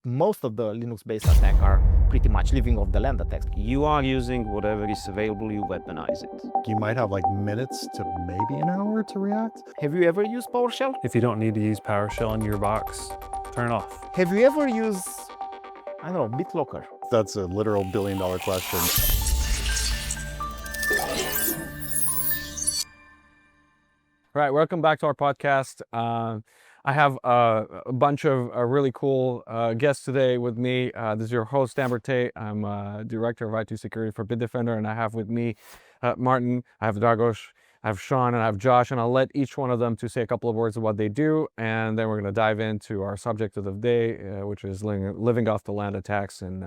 most of the Linux-based attacks are pretty much living off the land attacks. You are using whatever is available, you weaponize it. You might have like minutes to maybe an hour to react. Have you ever used PowerShell? If you don't need to use PowerShell in your box, turn it off. Have you ever used, I don't know, BitLocker? That's a literal billion-dollar question. All right, welcome back to our podcast. I have a bunch of really cool guests today with me. This is your host, Berte. I'm Director of IT Security for Bitdefender, and I have with me Martin, I have Dragos, I have Sean, and I have Josh, and I'll let each one of them to say a couple of words of what they do, and then we're going to dive into our subject of the day, which is living off the land attacks, and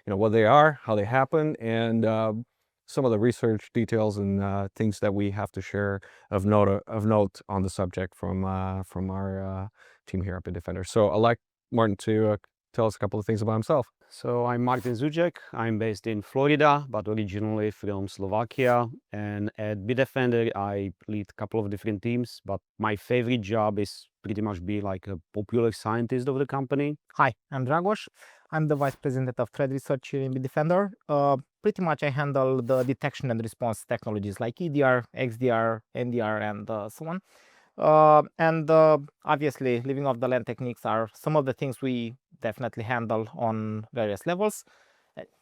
what they are, how they happen, and some of the research details and things that we have to share of note on the subject from our team here at Bitdefender. So I'd like Martin to tell us a couple of things about himself. So I'm Martin Zugec. I'm based in Florida, but originally from Slovakia. And at Bitdefender, I lead a couple of different teams, but my favorite job is pretty much be like a popular scientist of the company. Hi, I'm Dragos. I'm the Vice President of Threat Research here in Bitdefender. Pretty much I handle the detection and response technologies like EDR, XDR, NDR, and so on. Obviously, living off the land techniques are some of the things we definitely handle on various levels.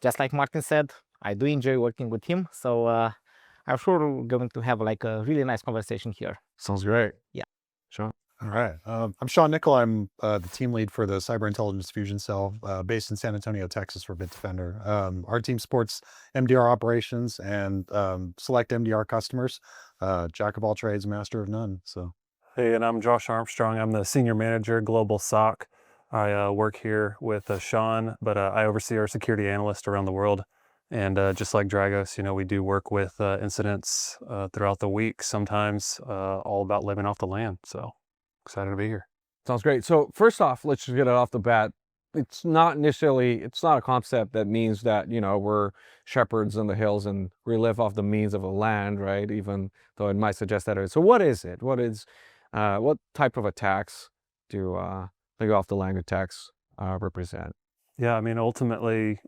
Just like Martin said, I do enjoy working with him, so I'm sure we're going to have like a really nice conversation here. Sounds great. Yeah. Sean? All right. I'm Sean Nikkel. I'm the team lead for the Cyber Intelligence Fusion Cell based in San Antonio, Texas for Bitdefender. Our team supports MDR operations and select MDR customers. Jack of all trades, master of none. So. Hey, and I'm Josh Armstrong. I'm the Senior Manager, Global SOC. I work here with Sean, but I oversee our security analyst around the world. And just like Dragos, we do work with incidents throughout the week, sometimes all about living off the land. So excited to be here. Sounds great. So first off, let's just get it off the bat. It's not a concept that means that, we're shepherds in the hills and we live off the means of the land, right? Even though it might suggest that. So what is it? What type of attacks do live off the land attacks represent? Yeah, I mean, ultimately,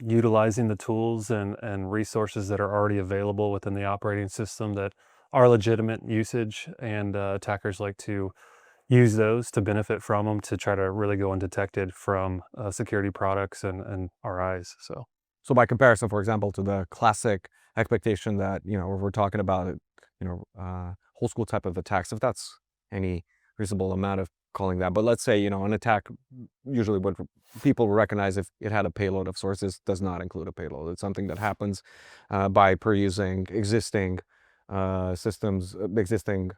utilizing the tools and resources that are already available within the operating system that are legitimate usage, and attackers like to use those to benefit from them to try to really go undetected from security products and our eyes. So by comparison, for example, to the classic expectation that, we're talking about, whole school type of attacks, if that's any reasonable amount of calling that. But let's say, an attack, usually what people recognize if it had a payload of sources does not include a payload. It's something that happens by perusing existing systems, existing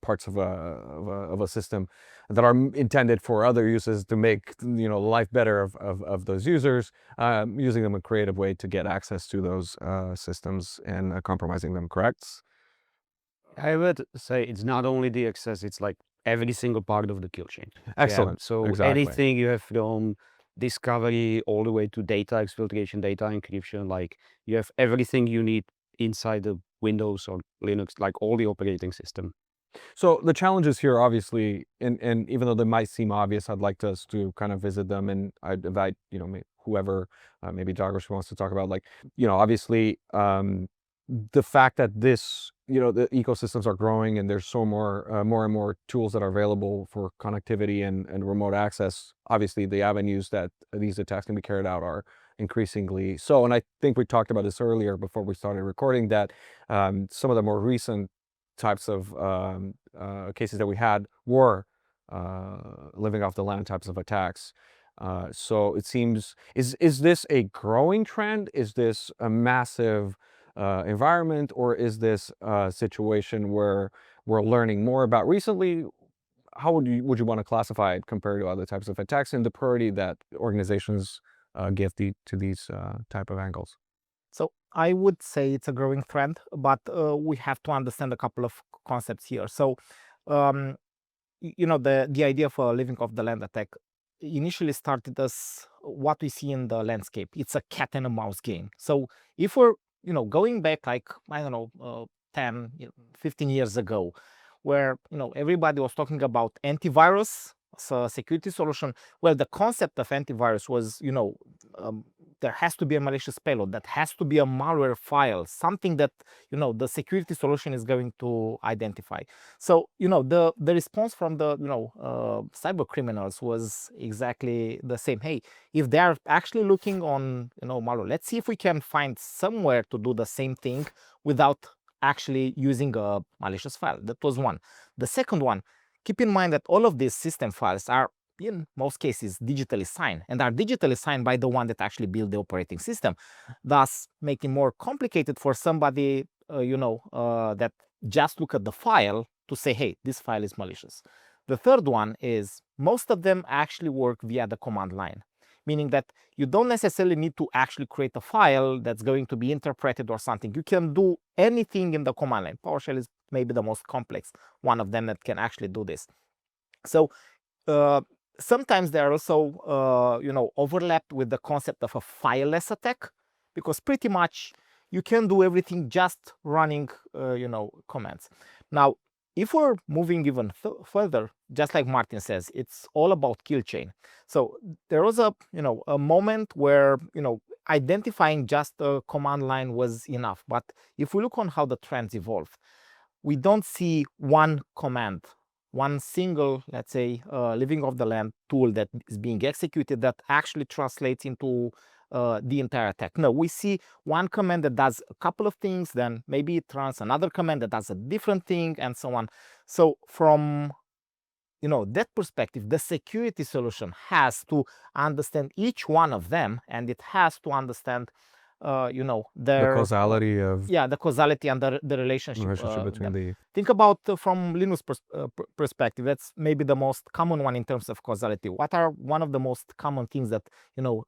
parts of a system that are intended for other uses to make life better of those users, using them in a creative way to get access to those systems and compromising them. Correct? I would say it's not only the access, it's like every single part of the kill chain. Excellent. Yeah, so exactly. anything you have from discovery all the way to data exfiltration, data encryption, like you have everything you need inside the Windows or Linux, like all the operating system. So the challenges here, obviously, and even though they might seem obvious, I'd like us to kind of visit them, and I'd invite, whoever, maybe Dragos wants to talk about, like, obviously, the fact that this, the ecosystems are growing and there's more and more tools that are available for connectivity and remote access. Obviously, the avenues that these attacks can be carried out are increasingly so. And I think we talked about this earlier before we started recording, that some of the more recent types of cases that we had were living off the land types of attacks. So it seems, is this a growing trend? Is this a massive environment, or is this a situation where we're learning more about recently? How would you want to classify it compared to other types of attacks, and the priority that organizations give to these type of angles? So I would say it's a growing trend, but we have to understand a couple of concepts here. So, the idea for living off the land attack initially started as what we see in the landscape. It's a cat and a mouse game. So if we're going back like, I don't know, 10, 15 years ago, where everybody was talking about antivirus security solution, well, the concept of antivirus was, there has to be a malicious payload, that has to be a malware file, something that, the security solution is going to identify. So, the response from the, cyber criminals was exactly the same. Hey, if they are actually looking on, malware, let's see if we can find somewhere to do the same thing without actually using a malicious file. That was one. The second one, keep in mind that all of these system files are, in most cases, digitally signed, and are digitally signed by the one that actually built the operating system, thus making more complicated for somebody, that just look at the file to say, hey, this file is malicious. The third one is most of them actually work via the command line, meaning that you don't necessarily need to actually create a file that's going to be interpreted or something. You can do anything in the command line. PowerShell is maybe the most complex one of them that can actually do this. So sometimes they are also overlapped with the concept of a fileless attack, because pretty much you can do everything just running commands. Now, if we're moving even further, just like Martin says, it's all about kill chain. So there was a moment where identifying just a command line was enough. But if we look on how the trends evolve, we don't see one command, one single, let's say, living off the land tool that is being executed that actually translates into the entire attack. No, we see one command that does a couple of things, then maybe it runs another command that does a different thing, and so on. So from that perspective, the security solution has to understand each one of them, and it has to understand The their causality of the causality and the relationship between the think about from Linux perspective. That's maybe the most common one in terms of causality. What are one of the most common things that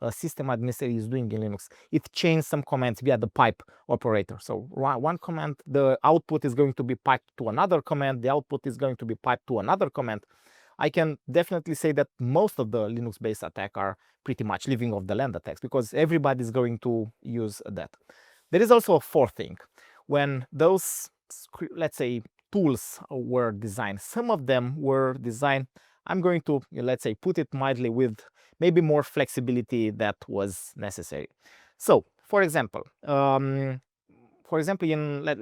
a system administrator is doing in Linux? It chains some commands via the pipe operator. So one command, the output is going to be piped to another command, the output is going to be piped to another command. I can definitely say that most of the Linux-based attacks are pretty much living off the land attacks, because everybody's going to use that. There is also a fourth thing. When those, let's say, tools were designed, some of them were designed, I'm going to, let's say, put it mildly, with maybe more flexibility that was necessary. So, for example, in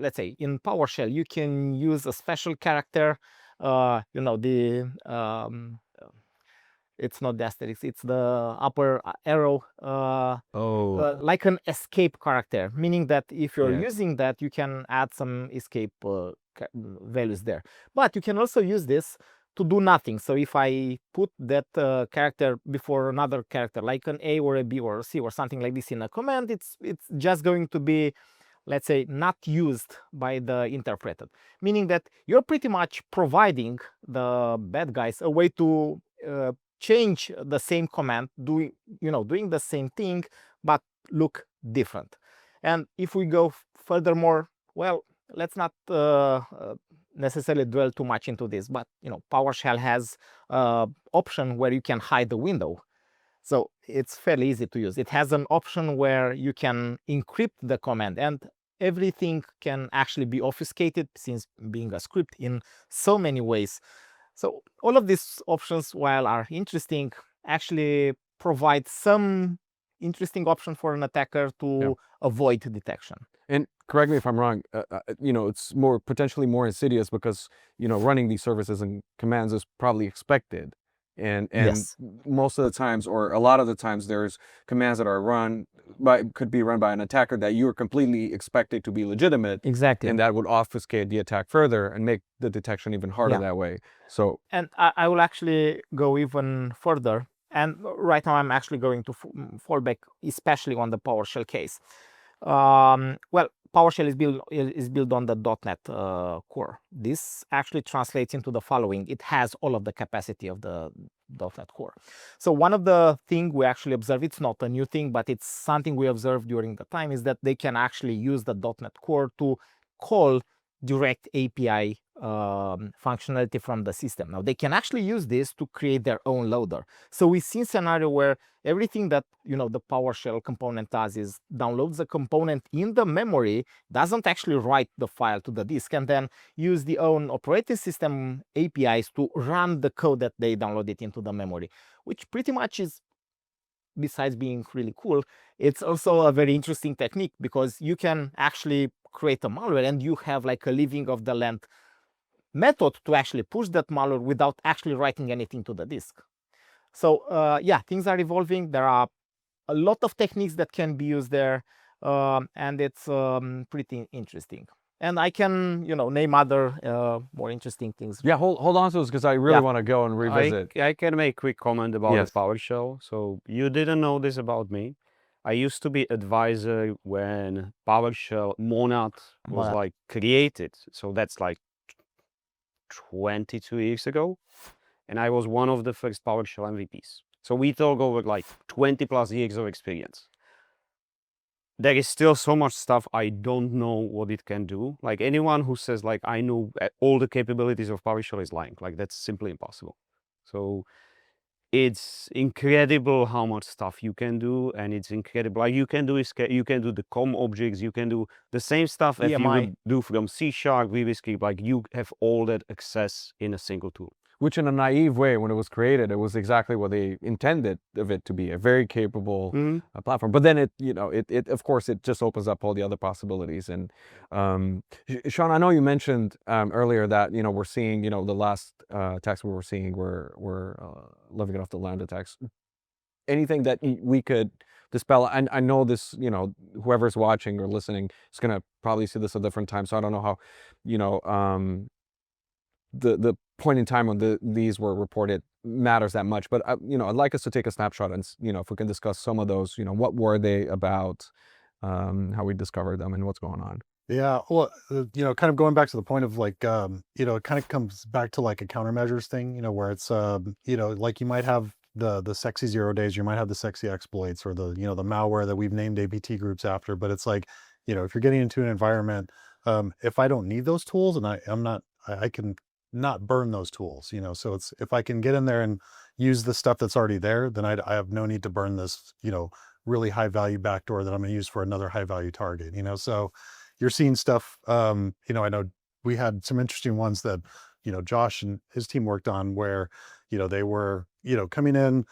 let's say in PowerShell, you can use a special character. It's not the asterisk, it's the upper arrow, like an escape character, meaning that if you're using that, you can add some escape values there. But you can also use this to do nothing. So if I put that character before another character, like an A or a B or a C or something like this in a command, it's just going to be, let's say, not used by the interpreter, meaning that you're pretty much providing the bad guys a way to change the same command, doing the same thing, but look different. And if we go furthermore, well, let's not necessarily dwell too much into this, but PowerShell has option where you can hide the window. So it's fairly easy to use. It has an option where you can encrypt the command, and everything can actually be obfuscated, since being a script, in so many ways. So all of these options, while are interesting, actually provide some interesting option for an attacker to avoid detection. And correct me if I'm wrong, it's potentially more insidious, because running these services and commands is probably expected. And Yes. most of the times, or a lot of the times, there's commands that are could be run by an attacker that you're completely expected to be legitimate. Exactly. And that would obfuscate the attack further and make the detection even harder that way. So, and I will actually go even further. And right now I'm actually going to fall back, especially on the PowerShell case. Well, PowerShell is built on the .NET core. This actually translates into the following. It has all of the capacity of the .NET core. So one of the things we actually observe, it's not a new thing, but it's something we observed during the time, is that they can actually use the .NET core to call direct API functionality from the system. Now they can actually use this to create their own loader. So we've seen scenario where everything that the PowerShell component does is downloads the component in the memory, doesn't actually write the file to the disk, and then use the own operating system APIs to run the code that they downloaded into the memory, which pretty much is, besides being really cool, it's also a very interesting technique, because you can actually create a malware and you have like a living of the land method to actually push that malware without actually writing anything to the disk. So yeah, things are evolving. There are a lot of techniques that can be used there, and it's pretty interesting. And I can, name other more interesting things. Yeah, hold on to this, because I really want to go and revisit. I can make a quick comment about Yes. the PowerShell. So you didn't know this about me. I used to be advisor when PowerShell Monad was Monad. like created. So that's like 22 years ago. And I was one of the first PowerShell MVPs. So we talk over like 20 plus years of experience. There is still so much stuff I don't know what it can do. Like anyone who says like I know all the capabilities of PowerShell is lying. Like that's simply impossible. So it's incredible how much stuff you can do, and it's incredible. Like you can do the COM objects, you can do the same stuff that you EMI. would do from C#, VBScript. Like you have all that access in a single tool. Which in a naive way, when it was created, it was exactly what they intended of it to be, a very capable platform. But then it of course, it just opens up all the other possibilities. And Sean, I know you mentioned earlier that, we're seeing, the last attacks we were seeing were living off the land attacks. Anything that we could dispel? And I know this, whoever's watching or listening is going to probably see this a different time. So I don't know how, the point in time when these were reported matters that much, but I'd like us to take a snapshot and if we can discuss some of those, what were they about, how we discovered them, and what's going on. Yeah, well, kind of going back to the point of like, it kind of comes back to like a countermeasures thing, where it's, like you might have the sexy 0 days, you might have the sexy exploits, or the malware that we've named APT groups after. But it's like, if you're getting into an environment, if I don't need those tools, and I can not burn those tools, so it's, if I can get in there and use the stuff that's already there, then I have no need to burn this, really high value backdoor that I'm going to use for another high value target, so you're seeing stuff, I know we had some interesting ones that, Josh and his team worked on, where, they were, coming in,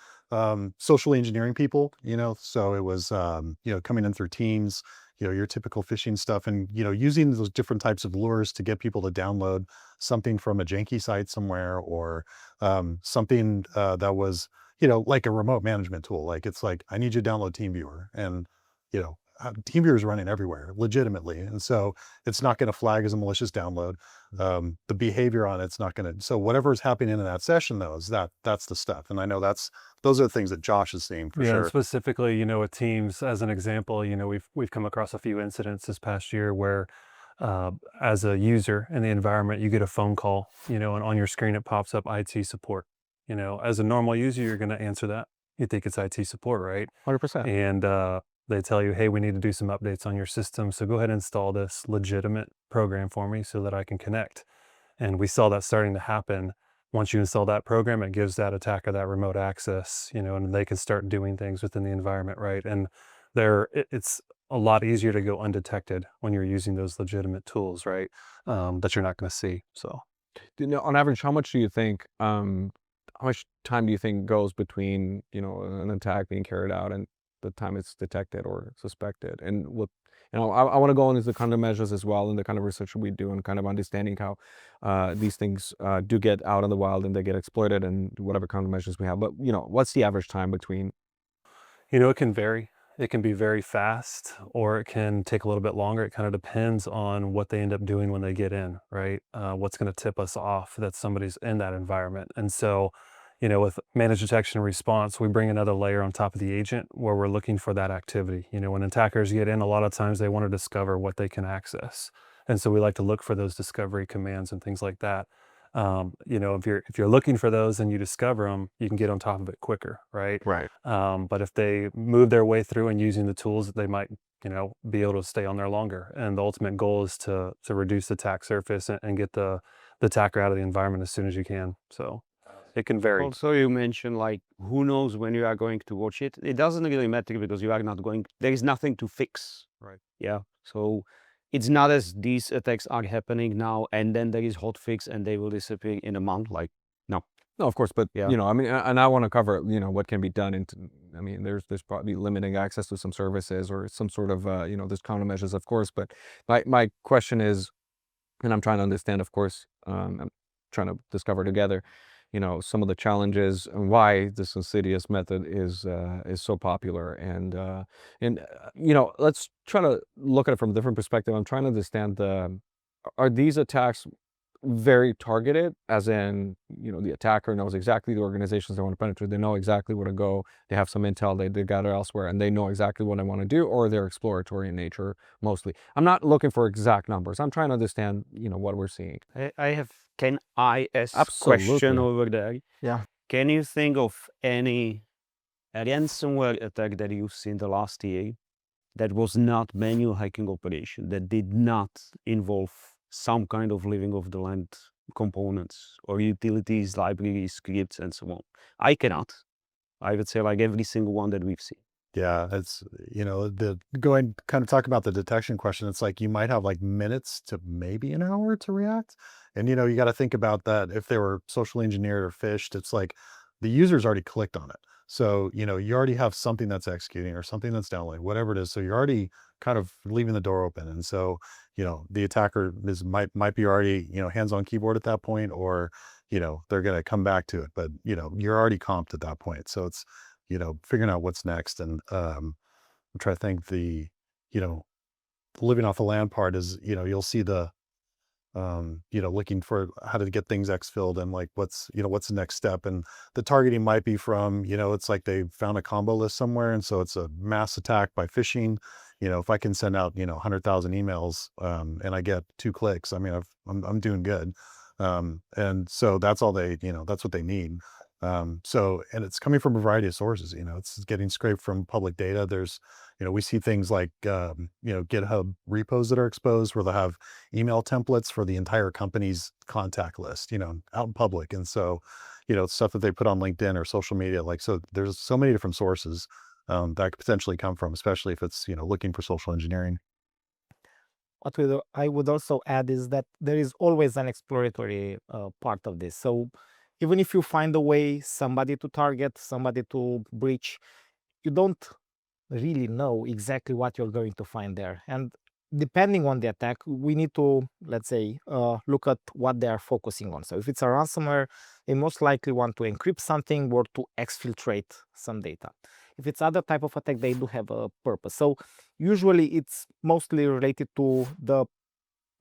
socially engineering people, so it was, coming in through Teams, your typical phishing stuff, and, using those different types of lures to get people to download something from a janky site somewhere, or something that was, like a remote management tool. Like, it's like, I need you to download TeamViewer, and, TeamViewer is running everywhere legitimately. And so it's not going to flag as a malicious download. The behavior on it's not going to, so whatever's happening in that session though, is that's the stuff. And I know those are the things that Josh is seeing for sure. Specifically, with Teams as an example, we've come across a few incidents this past year where as a user in the environment, you get a phone call, and on your screen it pops up IT support. As a normal user, you're going to answer that. You think it's IT support, right? 100%. And they tell you, hey, we need to do some updates on your system, so go ahead and install this legitimate program for me so that I can connect. And we saw that starting to happen. Once you install that program, it gives that attacker that remote access, and they can start doing things within the environment, right? And it's a lot easier to go undetected when you're using those legitimate tools, right? That you're not going to see. So, on average, how much do you think, how much time do you think goes between, an attack being carried out and the time it's detected or suspected? And what, I want to go into the kind of measures as well, and the kind of research we do, and kind of understanding how these things do get out in the wild and they get exploited, and whatever kind of measures we have. But, what's the average time between? It can vary. It can be very fast, or it can take a little bit longer. It kind of depends on what they end up doing when they get in, right? What's going to tip us off that somebody's in that environment. And so, with managed detection and response, we bring another layer on top of the agent where we're looking for that activity. When attackers get in, a lot of times they want to discover what they can access. And so we like to look for those discovery commands and things like that. If you're looking for those and you discover them, you can get on top of it quicker, right? Right. But if they move their way through and using the tools, they might be able to stay on there longer. And the ultimate goal is to reduce the attack surface and get the attacker out of the environment as soon as you can. So it can vary. Also, you mentioned like who knows when you are going to watch it. It doesn't really matter because you are not going. There is nothing to fix. Right. Yeah. So it's not as these attacks are happening now and then there is hot fix and they will disappear in a month. Like no. No, of course, but Yeah. I mean, and I want to cover, what can be done. I mean, there's probably limiting access to some services or some sort of, there's countermeasures, of course. But my question is, and I'm trying to understand, of course, I'm trying to discover together, some of the challenges and why this insidious method is so popular. And let's try to look at it from a different perspective. I'm trying to understand are these attacks very targeted, as in, the attacker knows exactly the organizations they want to penetrate. They know exactly where to go. They have some intel they gather elsewhere, and they know exactly what they want to do, or they're exploratory in nature mostly. I'm not looking for exact numbers. I'm trying to understand, what we're seeing. Can I ask Absolutely. question over there? Yeah. Can you think of any ransomware attack that you've seen the last year that was not manual hacking operation, that did not involve some kind of living off the land components or utilities, libraries, scripts, and so on? I cannot. I would say like every single one that we've seen. Yeah, it's, going kind of talk about the detection question. It's like you might have like minutes to maybe an hour to react. And, you got to think about that. If they were socially engineered or phished, it's like the user's already clicked on it. So, you already have something that's executing or something that's downloading, whatever it is. So you're already kind of leaving the door open. And so, the attacker might be already, hands on keyboard at that point, or, they're going to come back to it. But, you're already comped at that point. So it's, figuring out what's next. And I'm trying to think living off the land part is, you'll see the, looking for how to get things exfilled and like what's the next step. And the targeting might be from, it's like they found a combo list somewhere. And so it's a mass attack by phishing. If I can send out, 100,000 emails and I get 2 clicks, I mean, I'm doing good. And so that's all that's what they need. And it's coming from a variety of sources. It's getting scraped from public data. There's, we see things like, GitHub repos that are exposed where they'll have email templates for the entire company's contact list, out in public. And so, stuff that they put on LinkedIn or social media, so there's so many different sources that could potentially come from, especially if it's, looking for social engineering. What I would also add is that there is always an exploratory part of this. So even if you find a way, somebody to target, somebody to breach, you don't really know exactly what you're going to find there. And depending on the attack, we need to, let's say, look at what they are focusing on. So if it's a ransomware, they most likely want to encrypt something or to exfiltrate some data. If it's other type of attack, they do have a purpose. So usually it's mostly related to the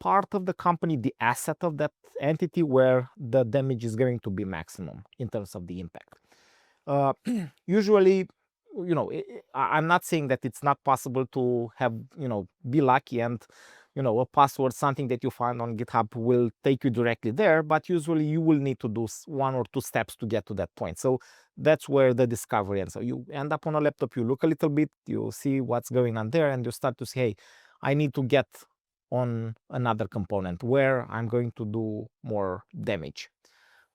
part of the company, the asset of that entity where the damage is going to be maximum in terms of the impact. Usually, I'm not saying that it's not possible to have, be lucky and, a password, something that you find on GitHub will take you directly there, but usually you will need to do 1 or 2 steps to get to that point. So that's where the discovery ends. So you end up on a laptop, you look a little bit, you see what's going on there, and you start to say, hey, I need to get on another component where I'm going to do more damage.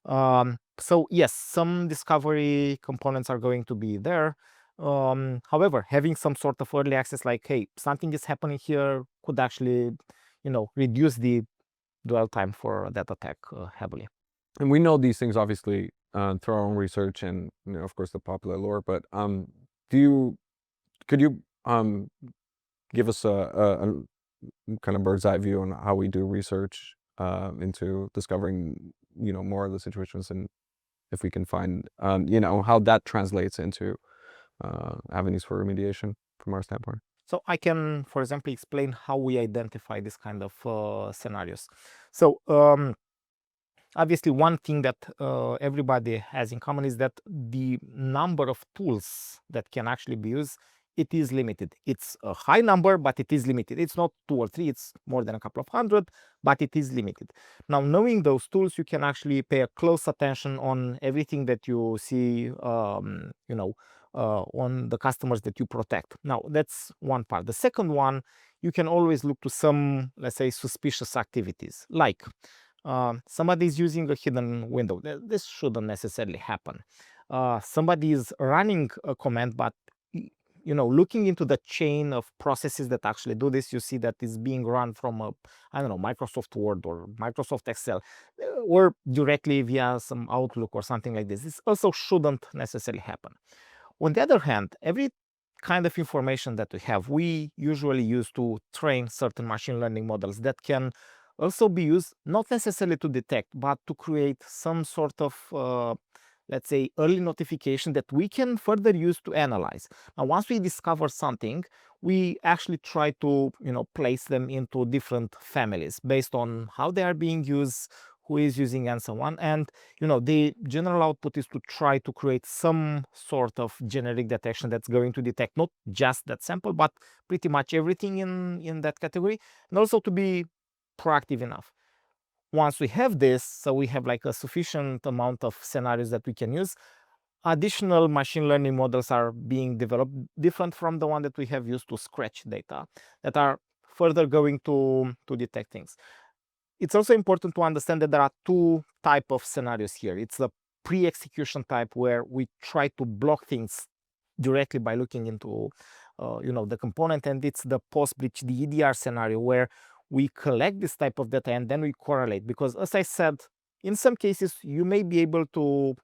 So yes, some discovery components are going to be there. However, having some sort of early access, like, hey, something is happening here, could actually, reduce the dwell time for that attack heavily. And we know these things obviously through our own research and, of course, the popular lore. But could you give us a kind of bird's eye view on how we do research into discovering, more of the situations, and if we can find, how that translates into avenues for remediation from our standpoint? So I can, for example, explain how we identify this kind of scenarios. So obviously, one thing that everybody has in common is that the number of tools that can actually be used it is limited. It's a high number, but it is limited. It's not 2 or 3, it's more than a couple of hundred, but it is limited. Now, knowing those tools, you can actually pay a close attention on everything that you see, on the customers that you protect. Now, that's one part. The second one, you can always look to some, let's say, suspicious activities, like somebody is using a hidden window. This shouldn't necessarily happen. Somebody is running a command, but looking into the chain of processes that actually do this, you see that it's being run from Microsoft Word or Microsoft Excel, or directly via some Outlook or something like this. This also shouldn't necessarily happen. On the other hand, every kind of information that we have, we usually use to train certain machine learning models that can also be used not necessarily to detect, but to create some sort of let's say, early notification that we can further use to analyze. Now, once we discover something, we actually try to, place them into different families based on how they are being used, who is using, and so on. And, the general output is to try to create some sort of generic detection that's going to detect not just that sample, but pretty much everything in that category, and also to be proactive enough. Once we have this, so we have like a sufficient amount of scenarios that we can use, additional machine learning models are being developed, different from the one that we have used to scratch data, that are further going to detect things. It's also important to understand that there are two types of scenarios here. It's the pre-execution type, where we try to block things directly by looking into the component, and it's the post-breach, the EDR scenario, where we collect this type of data and then we correlate, because as I said, in some cases you may be able to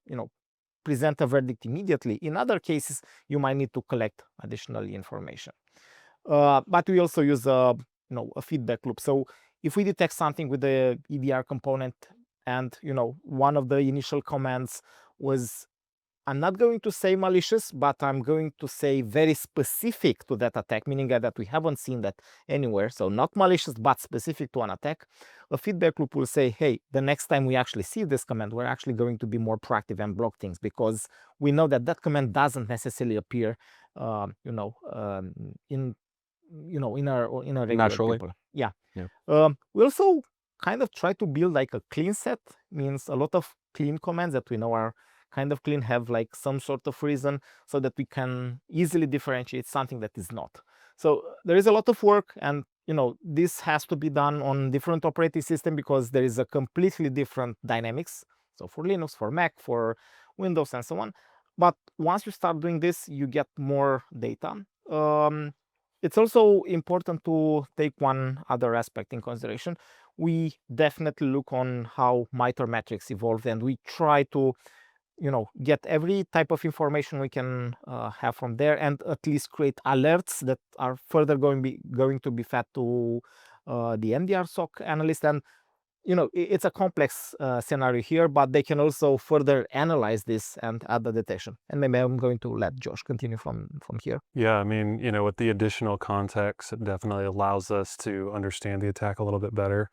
present a verdict immediately. In other cases, you might need to collect additional information. But we also use a feedback loop. So if we detect something with the EDR component, and one of the initial commands was, I'm not going to say malicious, but I'm going to say very specific to that attack, meaning that we haven't seen that anywhere. So not malicious, but specific to an attack. A feedback loop will say, hey, the next time we actually see this command, we're actually going to be more proactive and block things, because we know that that command doesn't necessarily appear, in our regular Naturally. people. Yeah. Yeah. We also kind of try to build like a clean set, means a lot of clean commands that we know are kind of clean, have like some sort of reason, so that we can easily differentiate something that is not. So there is a lot of work, and this has to be done on different operating system, because there is a completely different dynamics. So for Linux, for Mac, for Windows, and so on. But once you start doing this, you get more data. It's also important to take one other aspect in consideration. We definitely look on how MITRE metrics evolved, and we try to get every type of information we can have from there, and at least create alerts that are further going to be fed to the MDR SOC analyst. And it's a complex scenario here, but they can also further analyze this and add the detection. And maybe I'm going to let Josh continue from here. Yeah, I mean, with the additional context, it definitely allows us to understand the attack a little bit better,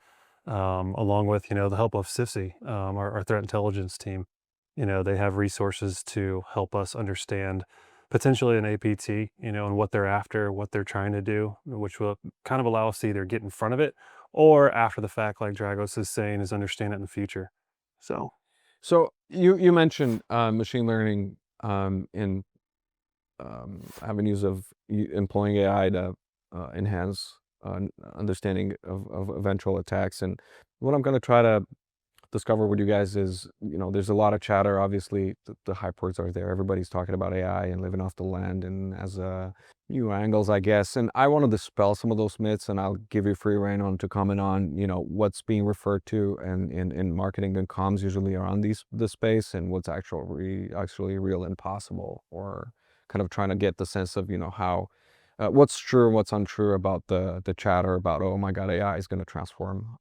along with, the help of CIFSI, our threat intelligence team. They have resources to help us understand potentially an APT, and what they're after, what they're trying to do, which will kind of allow us to either get in front of it, or after the fact, like Dragos is saying, is understand it in the future. So you mentioned machine learning in avenues of employing AI to enhance understanding of eventual attacks. And what I'm going to try to discover with you guys is, there's a lot of chatter. Obviously, the hype words are there. Everybody's talking about AI and living off the land and as new angles, I guess. And I want to dispel some of those myths, and I'll give you free rein on to comment on, what's being referred to and in marketing and comms usually around this space, and what's actually real and possible, or kind of trying to get the sense of, how what's true and what's untrue about the chatter about, oh my God, AI is going to transform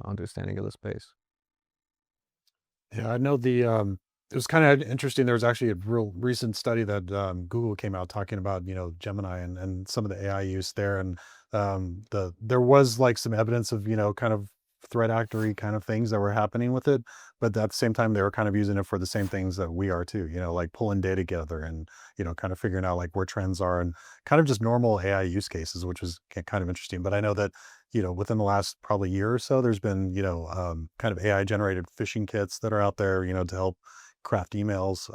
understanding of the space. Yeah, I know it was kind of interesting. There was actually a real recent study that Google came out talking about, Gemini and some of the AI use there. And there was like some evidence of, kind of threat actory kind of things that were happening with it. But at the same time, they were kind of using it for the same things that we are too, like pulling data together and, kind of figuring out like where trends are and kind of just normal AI use cases, which was kind of interesting. But I know that, within the last probably year or so, there's been, kind of AI generated phishing kits that are out there, to help craft emails.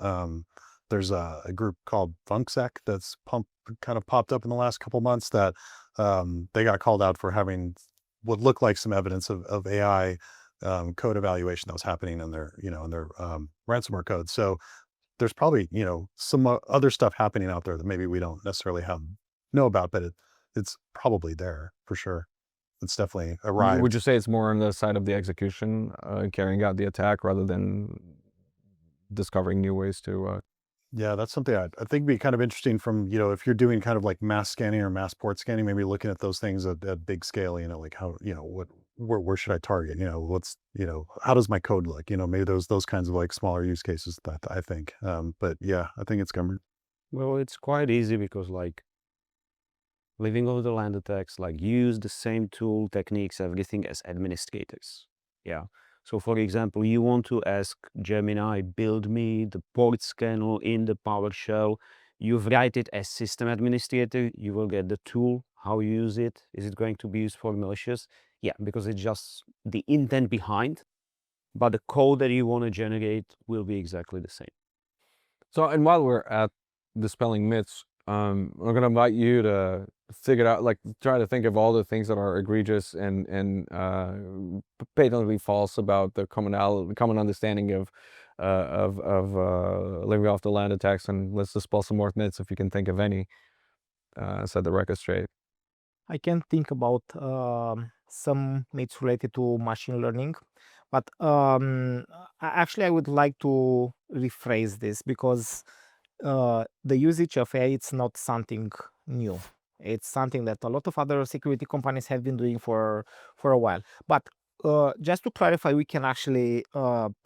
There's a group called FunkSec that's kind of popped up in the last couple months that they got called out for having what looked like some evidence of AI code evaluation that was happening in their, ransomware code. So there's probably, some other stuff happening out there that maybe we don't necessarily know about, but it's probably there for sure. It's definitely arrived. Would you say it's more on the side of the execution, carrying out the attack rather than discovering new ways to Yeah, that's something I think would be kind of interesting from, if you're doing kind of like mass scanning or mass port scanning, maybe looking at those things at big scale, like how, where should I target? What's, how does my code look? Maybe those kinds of like smaller use cases that I think. But yeah, I think it's coming. Well, it's quite easy because like living over the land attacks, like use the same tool, techniques, everything as administrators. Yeah. So for example, you want to ask Gemini, build me the port scanner in the PowerShell. You write it as system administrator, you will get the tool, how you use it. Is it going to be used for malicious? Yeah, because it's just the intent behind, but the code that you want to generate will be exactly the same. So, and while we're at dispelling myths, I'm going to invite you to figure out, like, try to think of all the things that are egregious and patently false about the common understanding of living off the land attacks, and let's dispel some more myths if you can think of any. Set the record straight. I can think about some myths related to machine learning, but actually I would like to rephrase this because the usage of AI, it's not something new. It's something that a lot of other security companies have been doing for a while. But just to clarify, we can actually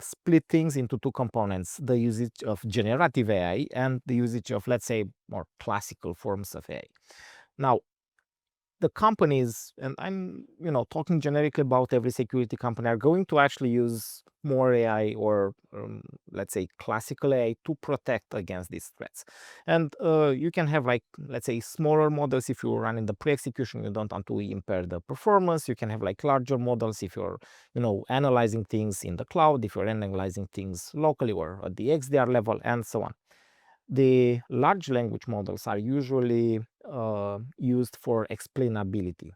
split things into two components: the usage of generative AI and the usage of, let's say, more classical forms of AI. Now, the companies, and I'm talking generically about every security company, are going to actually use more AI or let's say classical AI to protect against these threats. And you can have, like, let's say, smaller models if you're running the pre-execution, you don't want to impair the performance. You can have like larger models if you're analyzing things in the cloud, if you're analyzing things locally or at the XDR level, and so on. The large language models are usually used for explainability.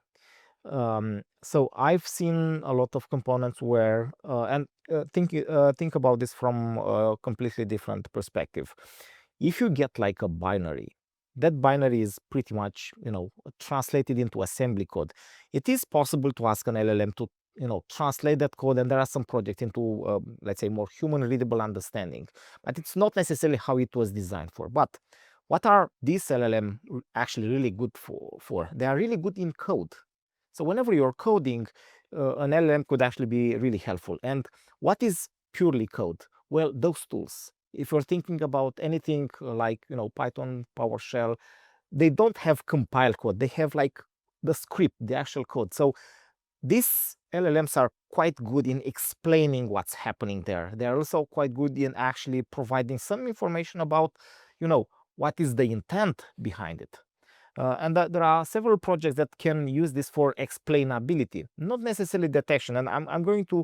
So I've seen a lot of components where, think about this from a completely different perspective. If you get like a binary, that binary is pretty much, translated into assembly code. It is possible to ask an LLM to, translate that code, and there are some projects into, let's say, more human readable understanding, but it's not necessarily how it was designed for. But what are these LLM actually really good for? They are really good in code. So whenever you're coding, an LLM could actually be really helpful. And what is purely code? Well, those tools. If you're thinking about anything like, Python, PowerShell, they don't have compiled code. They have like the script, the actual code. So these LLMs are quite good in explaining what's happening there. They're also quite good in actually providing some information about, what is the intent behind it. And there are several projects that can use this for explainability, not necessarily detection. And I'm going to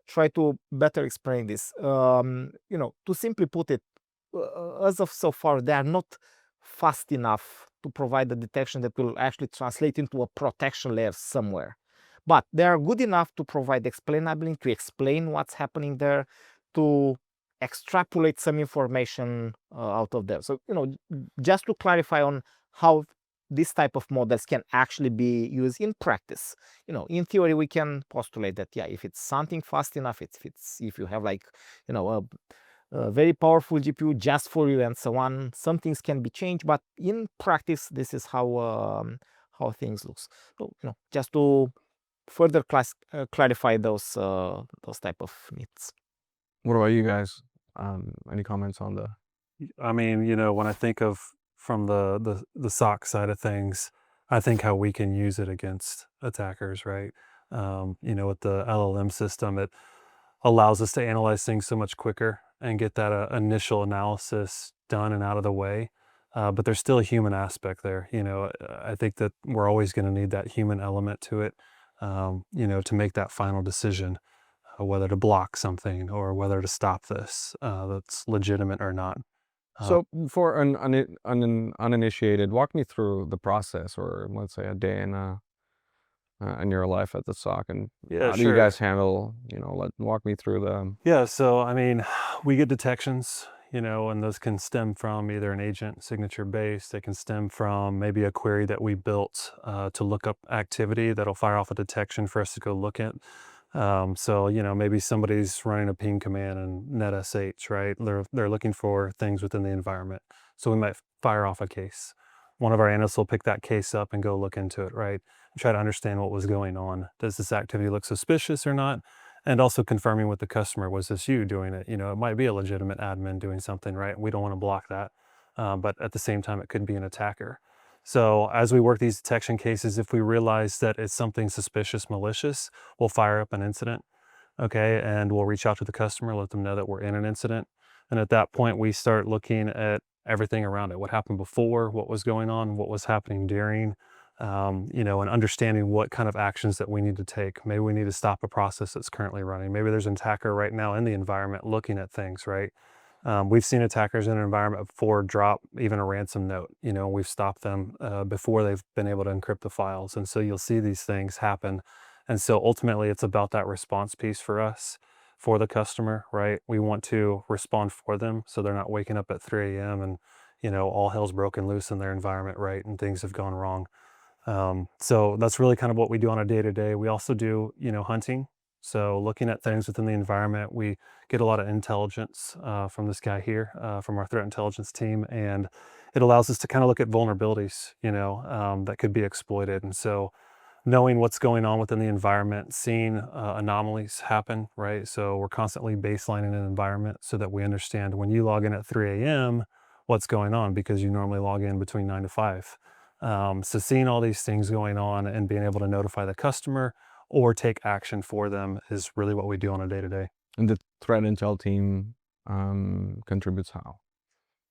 try to better explain this. To simply put it, as of so far, they are not fast enough to provide the detection that will actually translate into a protection layer somewhere. But they are good enough to provide explainability, to explain what's happening there, to extrapolate some information out of there. So, just to clarify on how this type of models can actually be used in practice. In theory, we can postulate that, yeah, if it's something fast enough, if you have like, a very powerful GPU just for you and so on, some things can be changed. But in practice, this is how things looks. So, just to further clarify those type of myths. What about you guys? Any comments on the? I mean, when I think of from the SOC side of things, I think how we can use it against attackers, right? With the LLM system, it allows us to analyze things so much quicker and get that initial analysis done and out of the way. But there's still a human aspect there. I think that we're always going to need that human element to it, to make that final decision, whether to block something or whether to stop this that's legitimate or not. So for an uninitiated, walk me through the process, or let's say a day in your life at the SOC, and Yeah, how do you sure. guys handle, walk me through the. Yeah, so I mean, we get detections, and those can stem from either an agent signature based, they can stem from maybe a query that we built to look up activity that'll fire off a detection for us to go look at. So, maybe somebody's running a ping command in NetSH, right? They're looking for things within the environment. So we might fire off a case. One of our analysts will pick that case up and go look into it, right? And try to understand what was going on. Does this activity look suspicious or not? And also confirming with the customer, was this you doing it? It might be a legitimate admin doing something, right? We don't want to block that. But at the same time, it could be an attacker. So as we work these detection cases, if we realize that it's something suspicious, malicious, we'll fire up an incident, okay? And we'll reach out to the customer, let them know that we're in an incident. And at that point, we start looking at everything around it. What happened before, what was going on, what was happening during, and understanding what kind of actions that we need to take. Maybe we need to stop a process that's currently running. Maybe there's an attacker right now in the environment looking at things, right? We've seen attackers in an environment before drop even a ransom note. We've stopped them before they've been able to encrypt the files. And so you'll see these things happen. And so ultimately it's about that response piece for us, for the customer, right? We want to respond for them so they're not waking up at 3 a.m. and, all hell's broken loose in their environment, right? And things have gone wrong. So that's really kind of what we do on a day-to-day. We also do, hunting. So looking at things within the environment, we get a lot of intelligence from this guy here, from our threat intelligence team, and it allows us to kind of look at vulnerabilities, that could be exploited. And so knowing what's going on within the environment, seeing anomalies happen, right? So we're constantly baselining an environment so that we understand when you log in at 3 a.m., what's going on, because you normally log in between 9 to 5. So seeing all these things going on and being able to notify the customer or take action for them is really what we do on a day-to-day. And the threat intel team contributes how?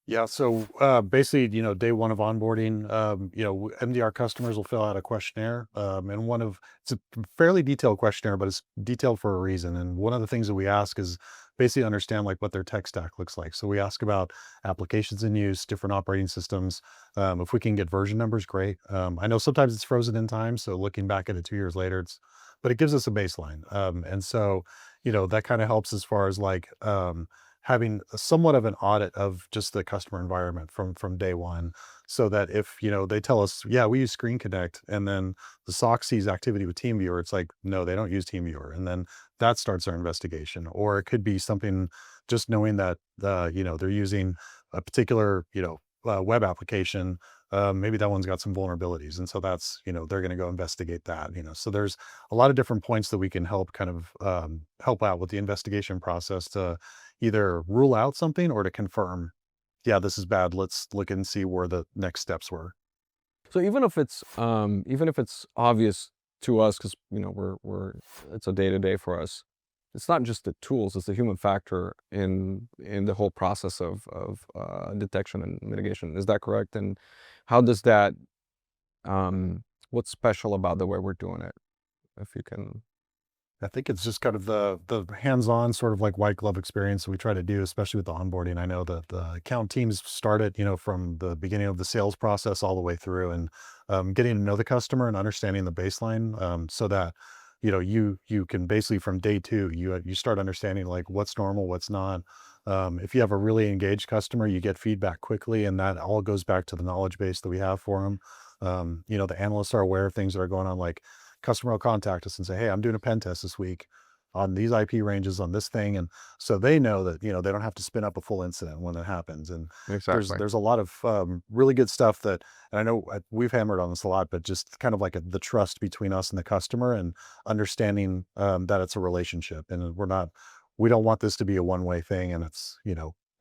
Yeah, so basically, day one of onboarding, MDR customers will fill out a questionnaire, and it's a fairly detailed questionnaire, but it's detailed for a reason. And one of the things that we ask is basically understand like what their tech stack looks like. So we ask about applications in use, different operating systems. If we can get version numbers, great. I know sometimes it's frozen in time, so looking back at it 2 years later, but it gives us a baseline. And so, that kind of helps as far as like, having somewhat of an audit of just the customer environment from day one, so that if they tell us, yeah, we use Screen Connect, and then the SOC sees activity with TeamViewer, it's like, no, they don't use TeamViewer, and then that starts our investigation. Or it could be something, just knowing that they're using a particular web application. Maybe that one's got some vulnerabilities, and so that's they're going to go investigate that. So there's a lot of different points that we can help kind of help out with the investigation process to either rule out something or to confirm, yeah, this is bad. Let's look and see where the next steps were. So even if it's obvious to us, because we're it's a day-to-day for us, it's not just the tools, it's the human factor in the whole process of detection and mitigation. Is that correct? And how does that what's special about the way we're doing it, if you can? I think it's just kind of the hands-on sort of like white glove experience that we try to do, especially with the onboarding. I know that the account teams started, from the beginning of the sales process all the way through, and getting to know the customer and understanding the baseline, so that you can basically from day two you start understanding like what's normal, what's not. If you have a really engaged customer, you get feedback quickly, and that all goes back to the knowledge base that we have for them. The analysts are aware of things that are going on, like customer will contact us and say, hey, I'm doing a pen test this week on these IP ranges on this thing. And so they know that, they don't have to spin up a full incident when it happens. And Exactly. there's a lot of really good stuff that, and I know we've hammered on this a lot, but just kind of like the trust between us and the customer, and understanding that it's a relationship, and we don't want this to be a one-way thing. And it's,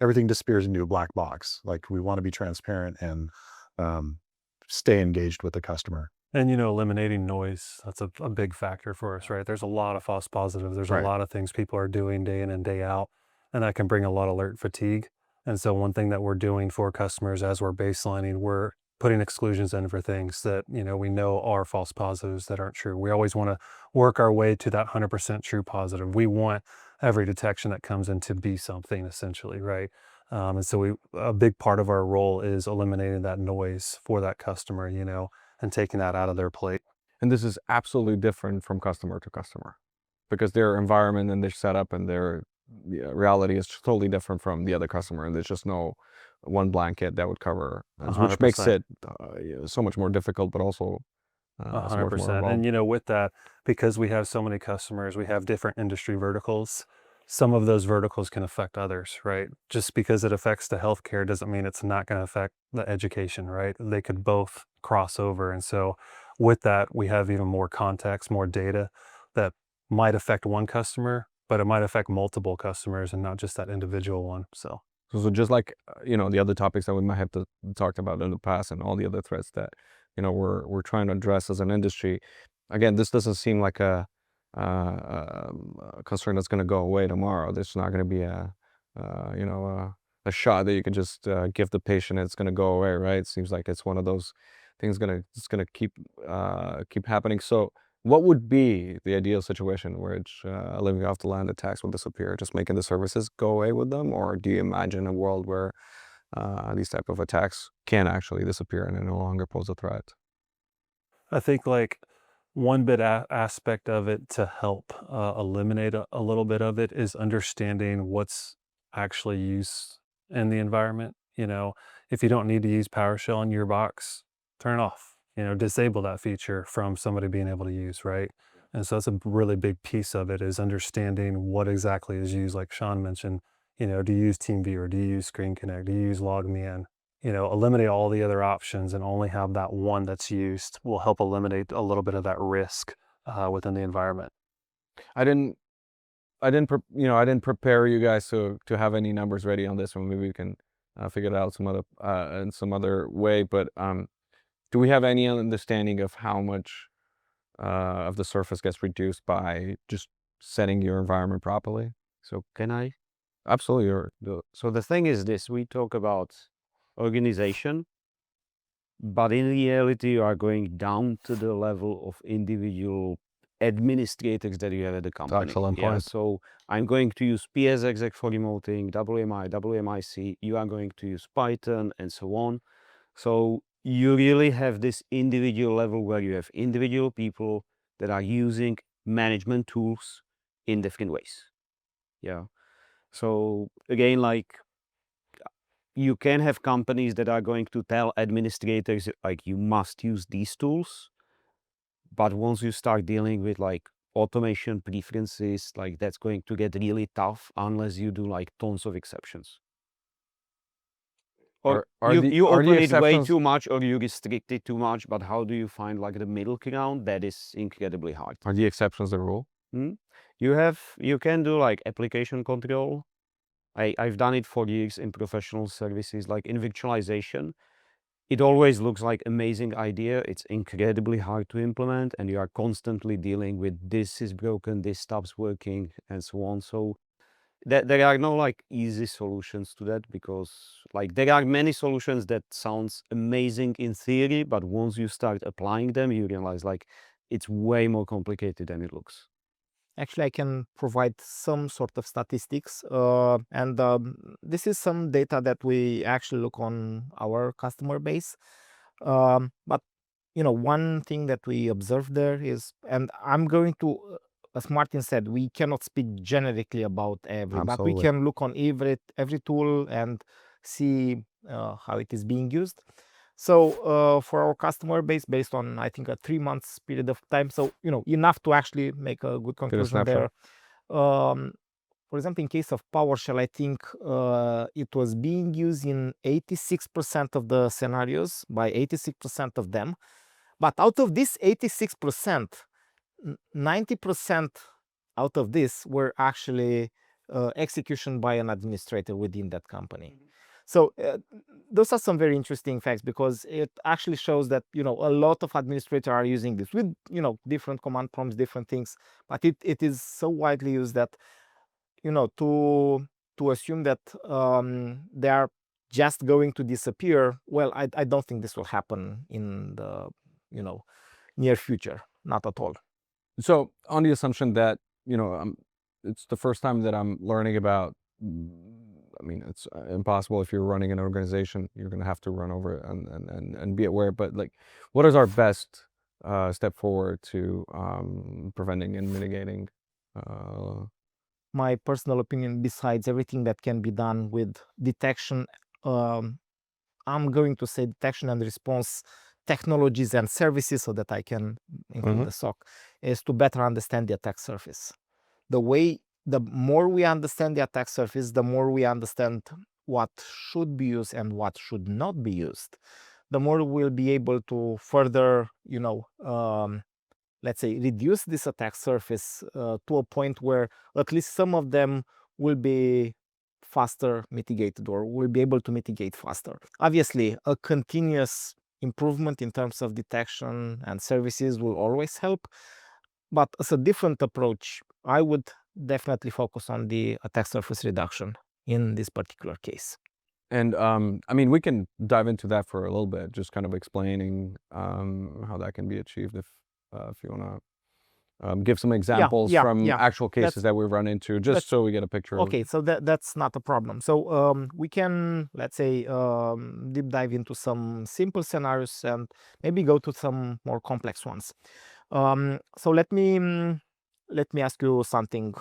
everything disappears into a black box. Like, we want to be transparent and stay engaged with the customer. And, you know, eliminating noise, that's a big factor for us, right? There's a lot of false positives. There's a Right. lot of things people are doing day in and day out, and that can bring a lot of alert fatigue. And so one thing that we're doing for customers as we're baselining, we're putting exclusions in for things that, you know, we know are false positives that aren't true. We always want to work our way to that 100% true positive. We want every detection that comes in to be something essentially, right? And so a big part of our role is eliminating that noise for that customer, you know, and taking that out of their plate. And this is absolutely different from customer to customer because their environment and their setup and their reality is totally different from the other customer. And there's just no one blanket that would cover, which makes 100%. it so much more difficult, but also so much more 100%. involved. And, you know, with that, because we have so many customers, we have different industry verticals. Some of those verticals can affect others, right? Just because it affects the healthcare doesn't mean it's not going to affect the education, right? They could both cross over. And so with that, we have even more context, more data that might affect one customer, but it might affect multiple customers and not just that individual one. So So just like, you know, the other topics that we might have talked about in the past and all the other threats that, you know, we're trying to address as an industry. Again, this doesn't seem like a concern that's going to go away tomorrow. There's not going to be you know, a shot that you can just give the patient and it's going to go away, right? It seems like it's one of those things it's going to keep happening. So what would be the ideal situation where it's, living off the land attacks will disappear, just making the services go away with them? Or do you imagine a world where these type of attacks can actually disappear and they no longer pose a threat? I think like one bit aspect of it to help eliminate a little bit of it is understanding what's actually used in the environment. You know, if you don't need to use PowerShell in your box, turn it off. You know, disable that feature from somebody being able to use, right? And so that's a really big piece of it is understanding what exactly is used. Like Sean mentioned, you know, do you use TeamViewer? Do you use Screen Connect? Do you use LogMeIn? You know, eliminate all the other options and only have that one that's used will help eliminate a little bit of that risk within the environment. I didn't you know, I didn't prepare you guys to have any numbers ready on this one. Maybe we can figure it out in some other way. But do we have any understanding of how much of the surface gets reduced by just setting your environment properly? So can I? Absolutely. So the thing is this, we talk about organization, but in reality, you are going down to the level of individual administrators that you have at the company. Excellent Yeah, point. so I'm going to use PS exec for remoting, WMI, WMIC, you are going to use Python and so on. So you really have this individual level where you have individual people that are using management tools in different ways. Yeah. So again, like you can have companies that are going to tell administrators like you must use these tools, but once you start dealing with like automation preferences, like that's going to get really tough unless you do like tons of exceptions. Or you are the open it way exceptions too much or you restrict it too much, but how do you find like the middle ground? That is incredibly hard. are the exceptions the rule? You can do like application control. I've done it for years in professional services, like in virtualization. It always looks like amazing idea. It's incredibly hard to implement and you are constantly dealing with this is broken, this stops working and so on. So there are no like easy solutions to that because like there are many solutions that sounds amazing in theory, but once you start applying them, you realize like it's way more complicated than it looks. Actually, I can provide some sort of statistics, and this is some data that we actually look on our customer base. But you know, one thing that we observe there is, and I'm going to, as Martin said, we cannot speak generically about every, but we Absolutely. can look on every tool and see how it is being used. So for our customer base, based on I think a 3 months period of time, so you know enough to actually make a good Get a conclusion there. snapshot. For example, in case of PowerShell, I think it was being used in 86% of the scenarios by 86% of them. But out of this 86%, 90% out of this were actually execution by an administrator within that company. So those are some very interesting facts, because it actually shows that a lot of administrators are using this with different command prompts, different things, but it is so widely used that to assume that they are just going to disappear. Well, I don't think this will happen in the near future, not at all. So on the assumption that it's the first time that I'm learning about. I mean, it's impossible if you're running an organization. You're going to have to run over it and be aware. But like, what is our best step forward to preventing and mitigating? My personal opinion, besides everything that can be done with detection, I'm going to say detection and response technologies and services, so that I can include the SOC, is to better understand the attack surface. The more we understand the attack surface, the more we understand what should be used and what should not be used, the more we'll be able to further, let's say, reduce this attack surface to a point where at least some of them will be faster mitigated, or will be able to mitigate faster. Obviously, a continuous improvement in terms of detection and services will always help, but as a different approach, I would definitely focus on the attack surface reduction in this particular case. And I mean, we can dive into that for a little bit, just kind of explaining how that can be achieved, if you want to give some examples from actual cases that we run into, just so we get a picture. Okay, so that's not a problem. So we can, let's say, deep dive into some simple scenarios and maybe go to some more complex ones. So let me ask you something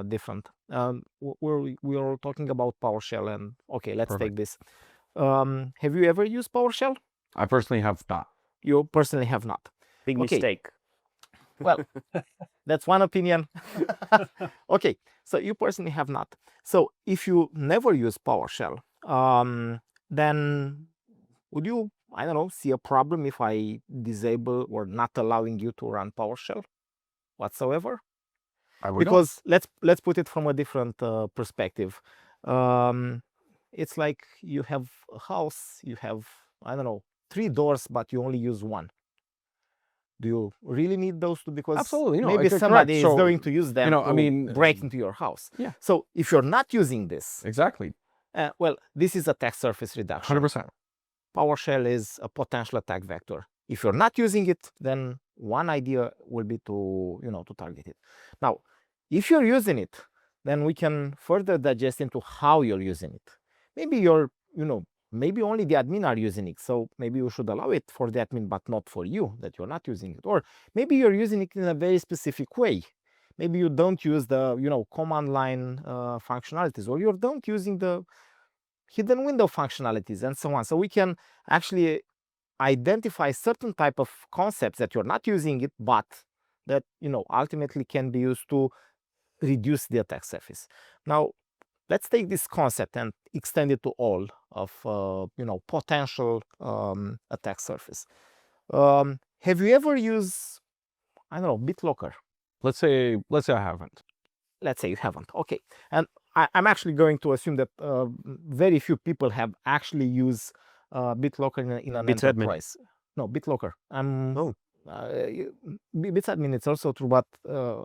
different. We are talking about PowerShell, and okay, let's take this. Have you ever used PowerShell? I personally have not. You personally have not. Big mistake. Well, that's one opinion. Okay, so you personally have not. So if you never use PowerShell, then would you, I don't know, see a problem if I disable or not allowing you to run PowerShell whatsoever? Because let's put it from a different perspective. It's like you have a house, you have, I don't know, 3 doors, but you only use one. Do you really need those two? Because absolutely, maybe somebody is going to use them to break into your house. Yeah. So if you're not using this, exactly, well, this is attack surface reduction. 100%. PowerShell is a potential attack vector. If you're not using it, then one idea will be to to target it. Now, if you're using it, then we can further digest into how you're using it. Maybe you're maybe only the admin are using it, so maybe you should allow it for the admin, but not for you, that you're not using it. Or maybe you're using it in a very specific way. Maybe you don't use the command line functionalities, or you don't using the hidden window functionalities, and so on. So we can actually identify certain type of concepts that you're not using it, but that ultimately can be used to reduce the attack surface. Now, let's take this concept and extend it to all of potential attack surface. Have you ever used, I don't know, BitLocker? Let's say I haven't. Let's say you haven't. Okay, and I'm actually going to assume that very few people have actually used BitLocker in an enterprise. No, BitLocker. Bitadmin, it's also true, but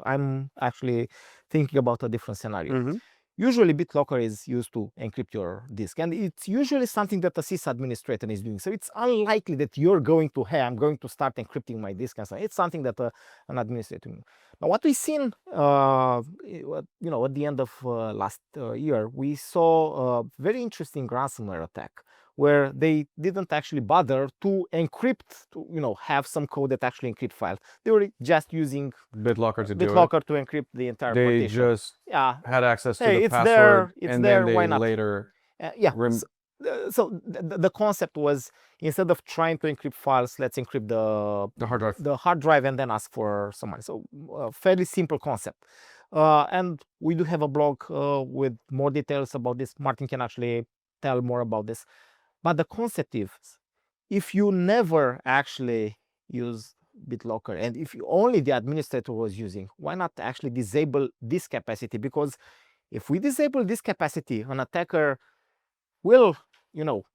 I'm actually thinking about a different scenario. Usually BitLocker is used to encrypt your disk, and it's usually something that a sys-administrator is doing. So it's unlikely that you're going to, hey, I'm going to start encrypting my disk and so on. It's something that an administrator. Now, what we've seen, at the end of last year, we saw a very interesting ransomware attack where they didn't actually bother to encrypt, to have some code that actually encrypt files. They were just using BitLocker to encrypt the entire partition. They just had access to the it's password, there, and there, then why they not? later. So the concept was, instead of trying to encrypt files, let's encrypt the hard drive and then ask for some money. So fairly simple concept. And we do have a blog with more details about this. Martin can actually tell more about this. But the concept is, if you never actually use BitLocker, and if only the administrator was using, why not actually disable this capacity? Because if we disable this capacity, an attacker will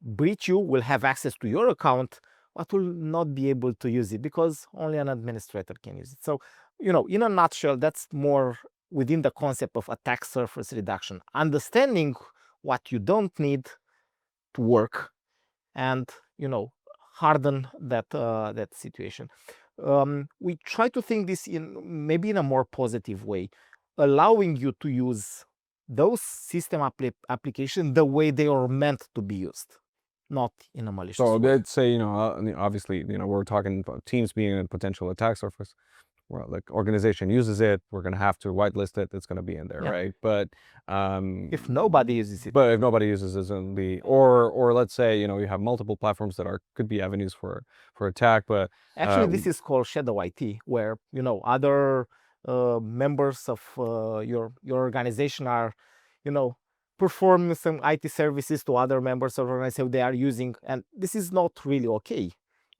breach you, will have access to your account, but will not be able to use it because only an administrator can use it. So, in a nutshell, that's more within the concept of attack surface reduction, understanding what you don't need to work and, harden that situation. We try to think this maybe in a more positive way, allowing you to use those system applications the way they are meant to be used, not in a malicious So way. let's say, obviously, we're talking about teams being a potential attack surface. Well, like organization uses it, we're going to have to whitelist it. It's going to be in there, Yeah. right? But If nobody uses it, but if nobody uses it, only, or let's say, you have multiple platforms that could be avenues for attack, but actually, this is called shadow IT, where other members of your organization are, performing some IT services to other members of organization they are using, and this is not really okay.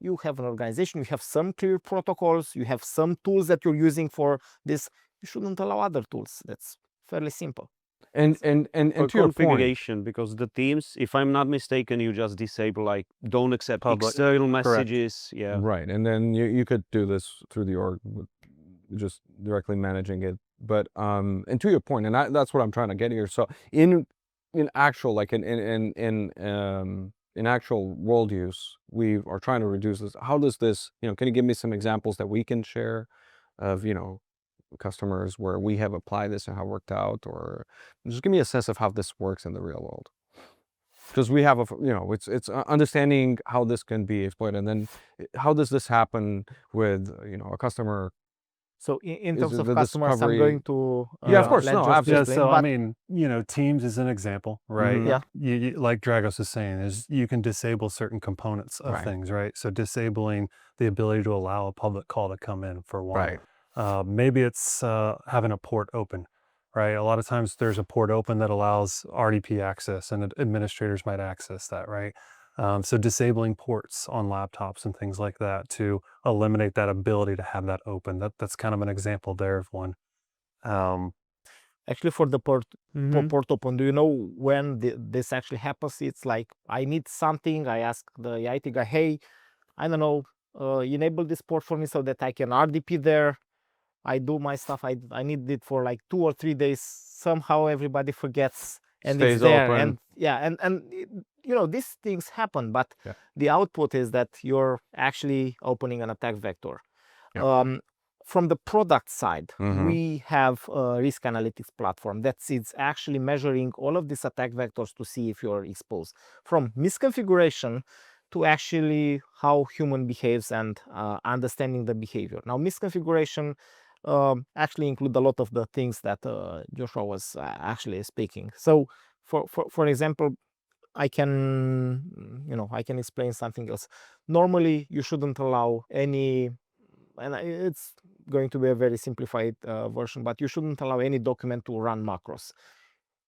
You have an organization, you have some clear protocols, you have some tools that you're using for this. You shouldn't allow other tools. That's fairly simple. and For to your point, configuration, because the teams, if I'm not mistaken, you just disable like don't accept Public, external correct. messages. Yeah. right, and then you could do this through the org, just directly managing it. But and to your point, and that's what I'm trying to get here. So in actual, like in actual world use, we are trying to reduce this. How does this, can you give me some examples that we can share of, customers where we have applied this and how it worked out, or just give me a sense of how this works in the real world? Because we have it's understanding how this can be exploited, and then how does this happen with, a customer? So in Is terms it of the customers, I'm discovery- going to Yeah, of course, let no, Josh absolutely. Yeah, explain, so I but mean, Teams is an example, right? Mhm. Yeah. You, like Dragos is saying, is you can disable certain components of Right. things, right? So disabling the ability to allow a public call to come in, for one. Right. Maybe it's having a port open, right? A lot of times there's a port open that allows RDP access, and administrators might access that, right? So disabling ports on laptops and things like that to eliminate that ability to have that open. That's kind of an example there of one. actually for the port Mhm. port open, do you know when this actually happens? It's like I need something, I ask the IT guy, hey, I don't know, enable this port for me so that I can RDP there. I do my stuff. I need it for like 2 or 3 days. Somehow everybody forgets and Stays it's there. open. And yeah, and these things happen, but Yeah. the output is that you're actually opening an attack vector. Yeah. From the product side, Mhm. we have a risk analytics platform that's actually measuring all of these attack vectors to see if you're exposed, from misconfiguration to actually how human behaves and understanding the behavior. Now, misconfiguration actually include a lot of the things that Joshua was actually speaking. So, for example, I can explain something else. Normally, you shouldn't allow any, and it's going to be a very simplified version, but you shouldn't allow any document to run macros.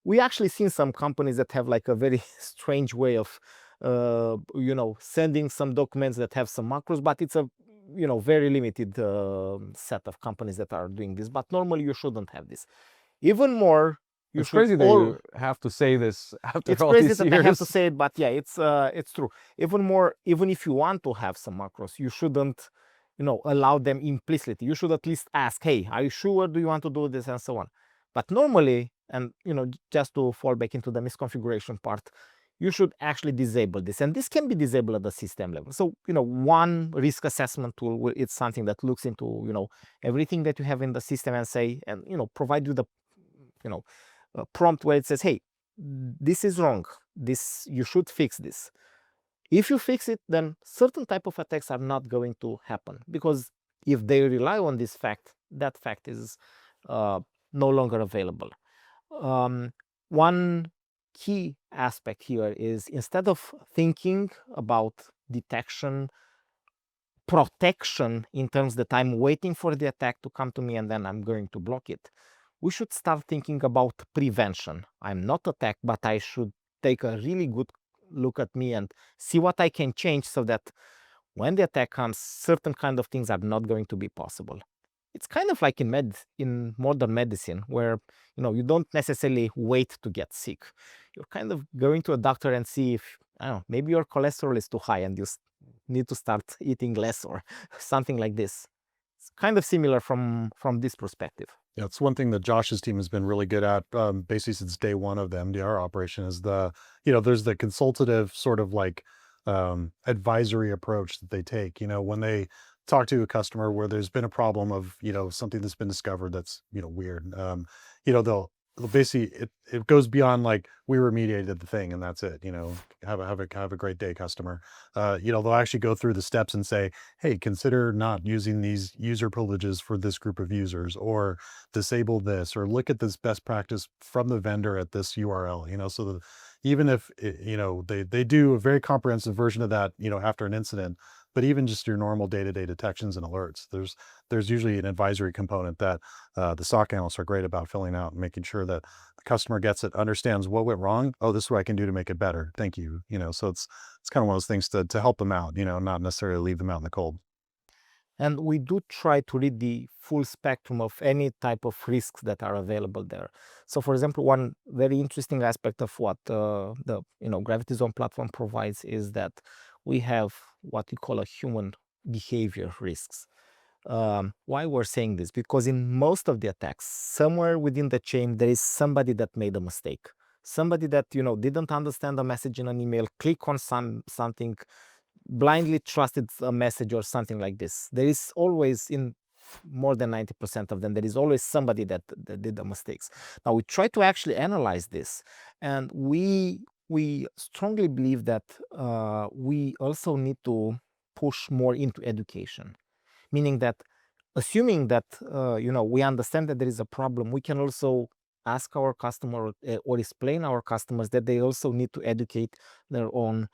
We actually seen some companies that have like a very strange way of sending some documents that have some macros, but it's a very limited set of companies that are doing this. But normally you shouldn't have this. Even more, you It's should crazy that you have to say this after it's all crazy these that years. I have to say it, but yeah, it's true. Even if you want to have some macros, you shouldn't allow them implicitly. You should at least ask, hey, are you sure, do you want to do this, and so on. But normally, and just to fall back into the misconfiguration part, you should actually disable this, and this can be disabled at the system level. So one risk assessment tool, it's something that looks into everything that you have in the system and say, and provide you the prompt where it says, hey, this is wrong, this you should fix this. If you fix it, then certain type of attacks are not going to happen, because if they rely on this fact, that fact is no longer available. One key aspect here is, instead of thinking about detection, protection in terms that I'm waiting for the attack to come to me and then I'm going to block it, we should start thinking about prevention. I'm not attacked, but I should take a really good look at me and see what I can change so that when the attack comes, certain kind of things are not going to be possible. It's kind of like in modern medicine, where you don't necessarily wait to get sick. You're kind of going to a doctor and see if I don't know, maybe your cholesterol is too high and you need to start eating less or something like this. It's kind of similar from this perspective. Yeah, it's one thing that Josh's team has been really good at, basically since day one of the MDR operation, is there's the consultative sort of like advisory approach that they take. When they talk to a customer where there's been a problem of, something that's been discovered that's, weird, they'll basically, it goes beyond like, we remediated the thing and that's it, have a great day, customer. They'll actually go through the steps and say, hey, consider not using these user privileges for this group of users, or disable this, or look at this best practice from the vendor at this URL, so that even if they do a very comprehensive version of that, after an incident, but even just your normal day-to-day detections and alerts, there's usually an advisory component that the SOC analysts are great about filling out and making sure that the customer gets it, understands what went wrong. Oh, this is what I can do to make it better. Thank you. So it's kind of one of those things to help them out, not necessarily leave them out in the cold. And we do try to read the full spectrum of any type of risks that are available there. So for example, one very interesting aspect of what the Gravity Zone platform provides is that we have what we call a human behavior risks. Why we're saying this? Because in most of the attacks, somewhere within the chain, there is somebody that made a mistake. Somebody that didn't understand a message in an email, click on something, blindly trusted a message or something like this. There is always, in more than 90% of them, there is always somebody that did the mistakes. Now we try to actually analyze this, and we strongly believe that we also need to push more into education, meaning that assuming that we understand that there is a problem, we can also ask our customer or explain our customers that they also need to educate their own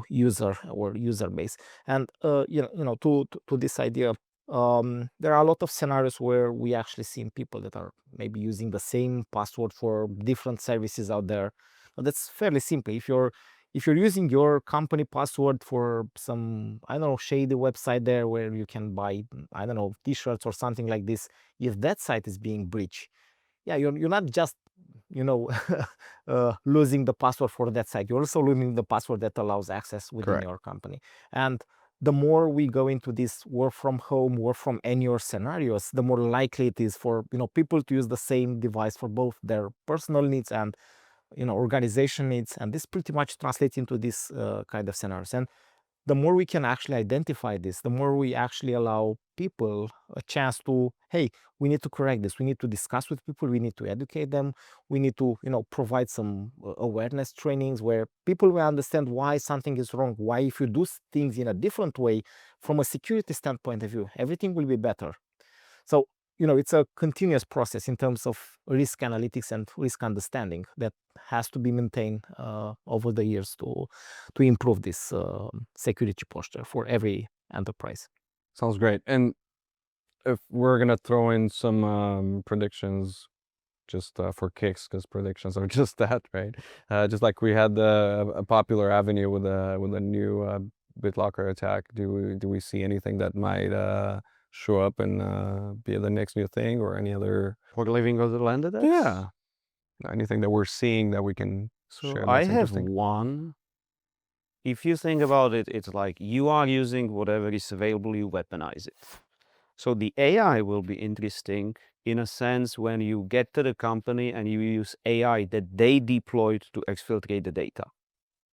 user base. And to this idea, there are a lot of scenarios where we actually see people that are maybe using the same password for different services out there. But that's fairly simple. If you're using your company password for some, I don't know, shady website there where you can buy, I don't know, t-shirts or something like this, if that site is being breached, yeah, you're not just losing the password for that site, you're also losing the password that allows access within your company. And the more we go into this work from home, work from anywhere scenarios, the more likely it is for people to use the same device for both their personal needs and organization needs. And this pretty much translates into this kind of scenarios. And the more we can actually identify this, the more we actually allow people a chance to, hey, we need to correct this. We need to discuss with people. We need to educate them. We need to, provide some awareness trainings where people will understand why something is wrong. Why, if you do things in a different way, from a security standpoint of view, everything will be better. So, it's a continuous process in terms of risk analytics and risk understanding that has to be maintained over the years to improve this security posture for every enterprise. Sounds great. And if we're gonna throw in some predictions, just for kicks, because predictions are just that, right? Just like we had a popular avenue with a new BitLocker attack. Do we see anything that might show up and be the next new thing, or any other For living on the land attacks? Yeah, anything that we're seeing that we can share? So I have one. If you think about it, it's like you are using whatever is available, you weaponize it. So the AI will be interesting in a sense when you get to the company and you use AI that they deployed to exfiltrate the data.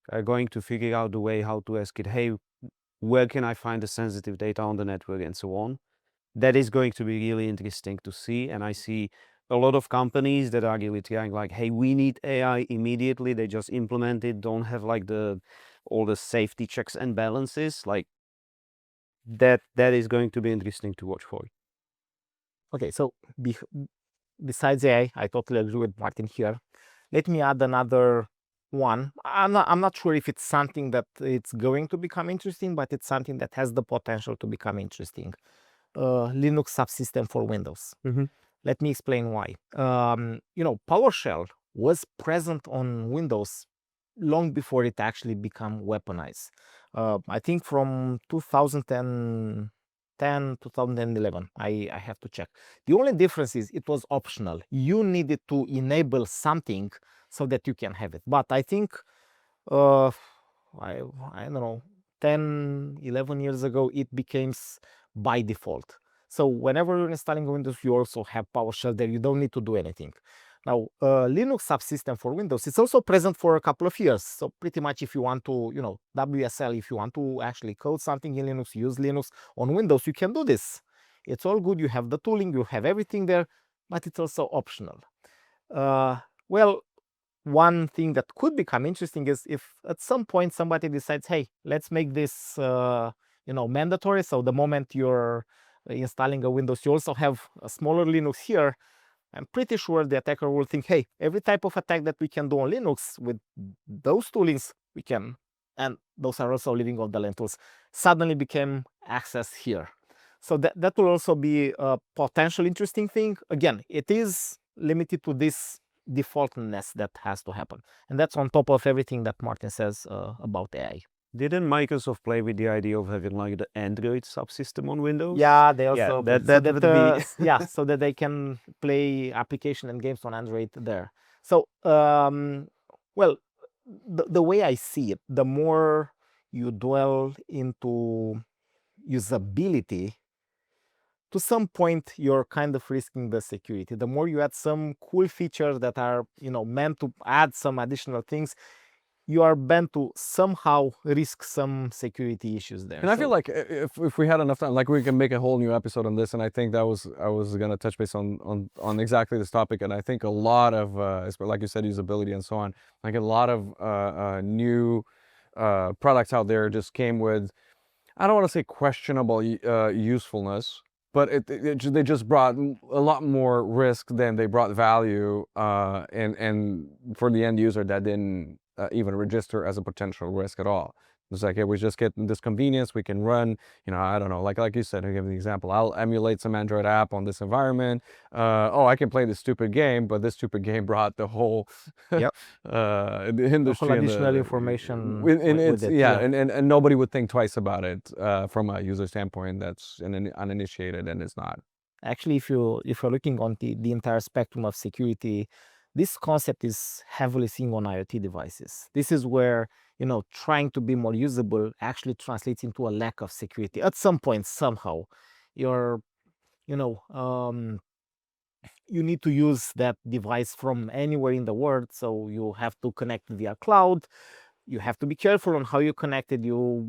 They're going to figure out the way how to ask it, hey, where can I find the sensitive data on the network and so on. That is going to be really interesting to see. And I see a lot of companies that are really trying like, hey, we need AI immediately. They just implement it, don't have like all the safety checks and balances. Like that is going to be interesting to watch for. Okay, so besides AI, I totally agree with Martin here. Let me add another one. I'm not sure if it's something that it's going to become interesting, but it's something that has the potential to become interesting. Linux subsystem for Windows. Let me explain why. PowerShell was present on Windows long before it actually became weaponized. I think from 2010, 2011, I have to check. The only difference is it was optional. You needed to enable something so that you can have it. But I think uh, I, I don't know, 10, 11 years ago, it became by default. So whenever you're installing Windows, you also have PowerShell there. You don't need to do anything. Now, Linux subsystem for Windows, it's also present for a couple of years. So pretty much if you want to, WSL, if you want to actually code something in Linux, use Linux on Windows, you can do this. It's all good. You have the tooling, you have everything there, but it's also optional. Well, one thing that could become interesting is if at some point somebody decides, hey, let's make this mandatory. So the moment you're installing a Windows, you also have a smaller Linux here. I'm pretty sure the attacker will think, hey, every type of attack that we can do on Linux with those toolings, we can, and those are also living on the LLM tools, suddenly became access here. So that will also be a potential interesting thing. Again, it is limited to this defaultness that has to happen. And that's on top of everything that Martin says about AI. Didn't Microsoft play with the idea of having like the Android subsystem on Windows? Yeah, they also that would be yeah, so that they can play application and games on Android there. So well, the way I see it, the more you dwell into usability, to some point you're kind of risking the security. The more you add some cool features that are meant to add some additional things, you are bound to somehow risk some security issues there. And I feel like if we had enough time, like we can make a whole new episode on this. And I think I was gonna touch base on exactly this topic. And I think a lot of, like you said, usability and so on, like a lot of new products out there just came with, I don't want to say questionable usefulness, but they just brought a lot more risk than they brought value, and for the end user that didn't even register as a potential risk at all. It's like, hey, we just get this convenience. We can run, I don't know, like you said, I give the example. I'll emulate some Android app on this environment. Oh, I can play this stupid game, but this stupid game brought the whole Yep. the industry, whole additional information with it. Yeah. And nobody would think twice about it from a user standpoint that's uninitiated, and it's not. Actually, if you're looking on the entire spectrum of security, this concept is heavily seen on IoT devices. This is where trying to be more usable actually translates into a lack of security at some point. Somehow, you're you need to use that device from anywhere in the world, so you have to connect via cloud. You have to be careful on how you connect it. You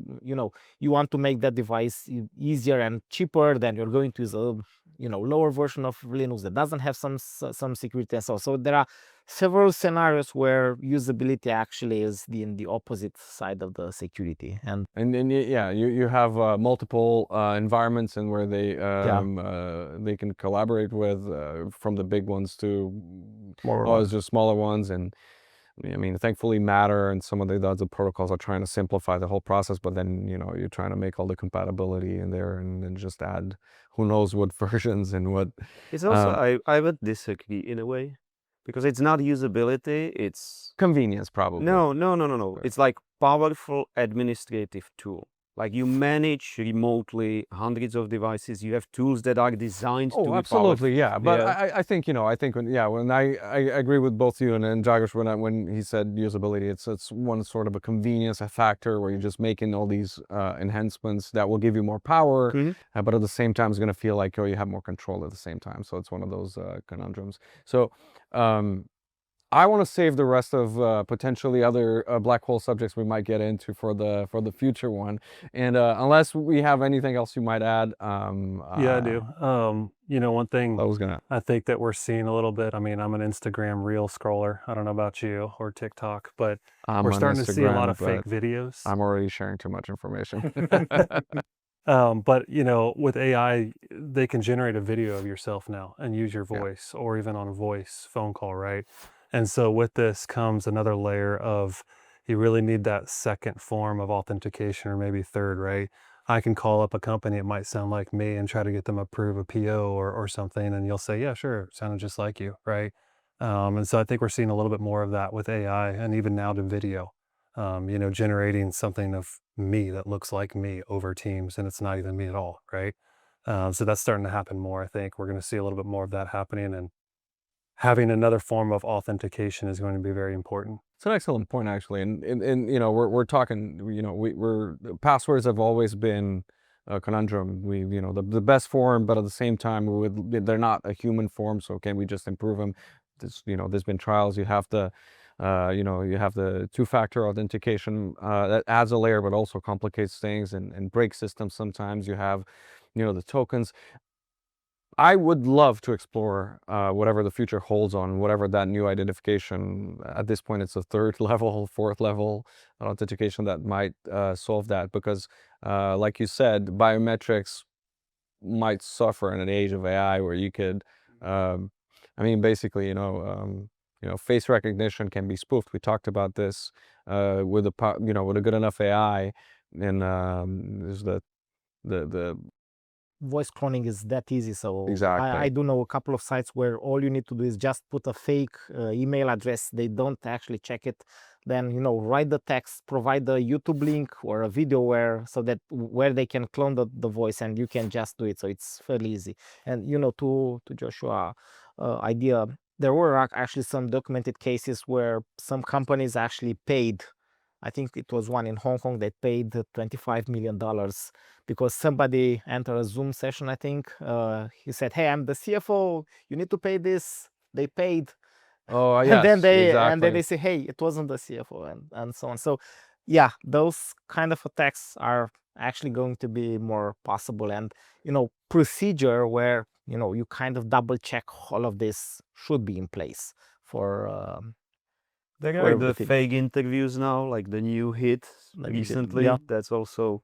want to make that device easier and cheaper. Then you're going to use a lower version of Linux that doesn't have some security and so on. So there are several scenarios where usability actually is in the opposite side of the security. And yeah, you have multiple environments and where they can collaborate with, from the big ones to just smaller ones. And I mean, thankfully Matter and some of the other protocols are trying to simplify the whole process, but then, you're trying to make all the compatibility in there and then just add who knows what versions and what. It's also, I would disagree in a way, because it's not usability, it's convenience probably. No. It's like powerful administrative tool. Like you manage remotely hundreds of devices. You have tools that are designed to be absolutely, powerful. yeah. But I think, when I agree with both you and Dragos when he said usability, it's one sort of a convenience, a factor where you're just making all these enhancements that will give you more power, but at the same time, it's going to feel like, you have more control at the same time. So it's one of those conundrums. So I want to save the rest of potentially other black hole subjects we might get into for the future one. And unless we have anything else you might add. Yeah, I do. One thing I think that we're seeing a little bit, I mean, I'm an Instagram reel scroller. I don't know about you or TikTok, but we're starting to see a lot of fake videos. I'm already sharing too much information. But with AI, they can generate a video of yourself now and use your voice, or even on a voice phone call, right? And so with this comes another layer of, you really need that second form of authentication, or maybe third, right? I can call up a company, it might sound like me, and try to get them to approve a PO or something, and you'll say, yeah, sure, it sounded just like you, right? And so I think we're seeing a little bit more of that with AI, and even now to video, generating something of me that looks like me over Teams, and it's not even me at all, right? So that's starting to happen more. I think we're going to see a little bit more of that happening, and having another form of authentication is going to be very important. It's an excellent point, actually, and you know, we're talking, you know, we're passwords have always been a conundrum. You know, the best form, but at the same time, they're not a human form. So can we just improve them? You know, there's been trials. You have the, you know, you have the two-factor authentication that adds a layer, but also complicates things and breaks systems. Sometimes you have, you know, the tokens. I would love to explore whatever the future holds on whatever that new identification. At this point, it's a third level, fourth level authentication that might solve that, because like you said, biometrics might suffer in an age of AI where you could, I mean, basically, you know, face recognition can be spoofed. We talked about this with you know, with a good enough AI, and there's the Voice cloning is that easy. So Exactly. I do know a couple of sites where all you need to do is just put a fake email address. They don't actually check it. Then, you know, write the text, provide the YouTube link or a video where they can clone the voice, and you can just do it. So it's fairly easy. And, you know, to Joshua idea, there were actually some documented cases where some companies actually paid. I think it was one in Hong Kong that paid $25 million because somebody entered a Zoom session, I think. He said, hey, I'm the CFO, you need to pay this. They paid. Oh, and yes, then they exactly. say, hey, it wasn't the CFO, and so on. So yeah, those kind of attacks are actually going to be more possible. And, you know, procedure where, you know, you kind of double check all of this should be in place for There for are the everything. fake interviews now, like the new hit recently. Yeah. That's also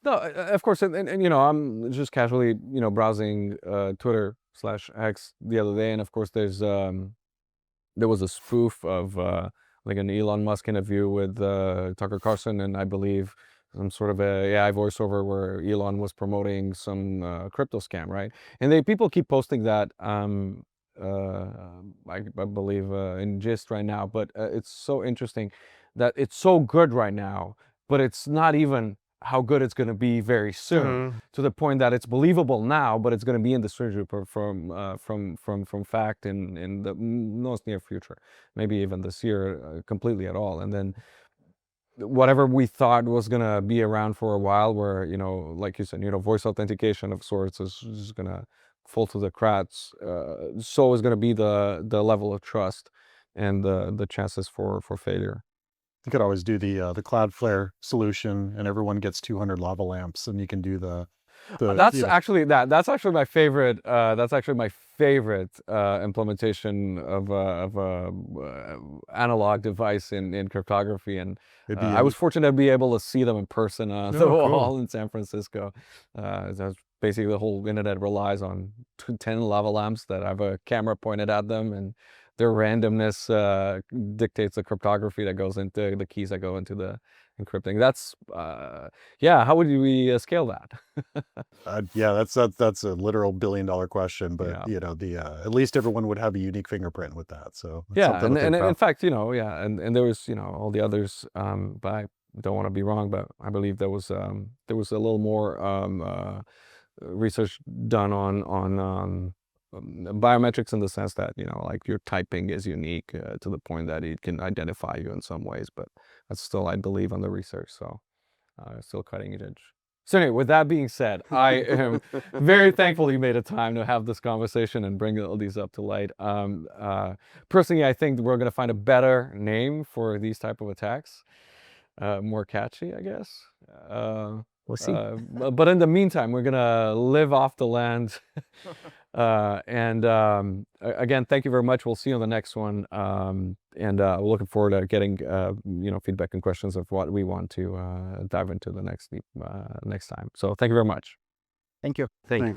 No, of course, and you know, I'm just casually, you know, browsing Twitter/X the other day, and of course, there was a spoof of like an Elon Musk interview with Tucker Carlson, and I believe some sort of a AI voiceover where Elon was promoting some crypto scam, right? And people keep posting that. I believe in Gist right now, but it's so interesting that it's so good right now, but it's not even how good it's going to be very soon, to the point that it's believable now, but it's going to be in the surgery from fact in the most near future, maybe even this year completely at all. And then whatever we thought was going to be around for a while, where, you know, like you said, you know, voice authentication of sorts is going to fall to the cracks. So is going to be the level of trust and the chances for failure. You could always do the Cloudflare solution, and everyone gets 200 lava lamps, and you can do the That's you know, actually that's actually my favorite. That's actually my favorite implementation of a analog device in cryptography. And it'd be I was fortunate to be able to see them in person on the cool. wall in San Francisco. That's basically the whole internet relies on 10 lava lamps that have a camera pointed at them, and their randomness dictates the cryptography that goes into the keys that go into the encrypting. That's yeah. How would we scale that? Yeah, that's a literal billion-dollar question, but Yeah. you know, at least everyone would have a unique fingerprint with that. So that's Yeah, something to think and in about. fact, you know, yeah, and there was, you know, all the others, but I don't want to be wrong, but I believe there was a little more research done on biometrics, in the sense that, you know, like your typing is unique to the point that it can identify you in some ways, but that's still, I believe, on the research, so still cutting edge. So anyway, with that being said, I am very thankful you made a time to have this conversation and bring all these up to light. Personally, I think we're going to find a better name for these type of attacks, more catchy, I guess. We'll see. But in the meantime, we're going to live off the land. And again, thank you very much. We'll see you on the next one. And we're looking forward to getting you know, feedback and questions of what we want to dive into the next time. So thank you very much. Thank you. thank you.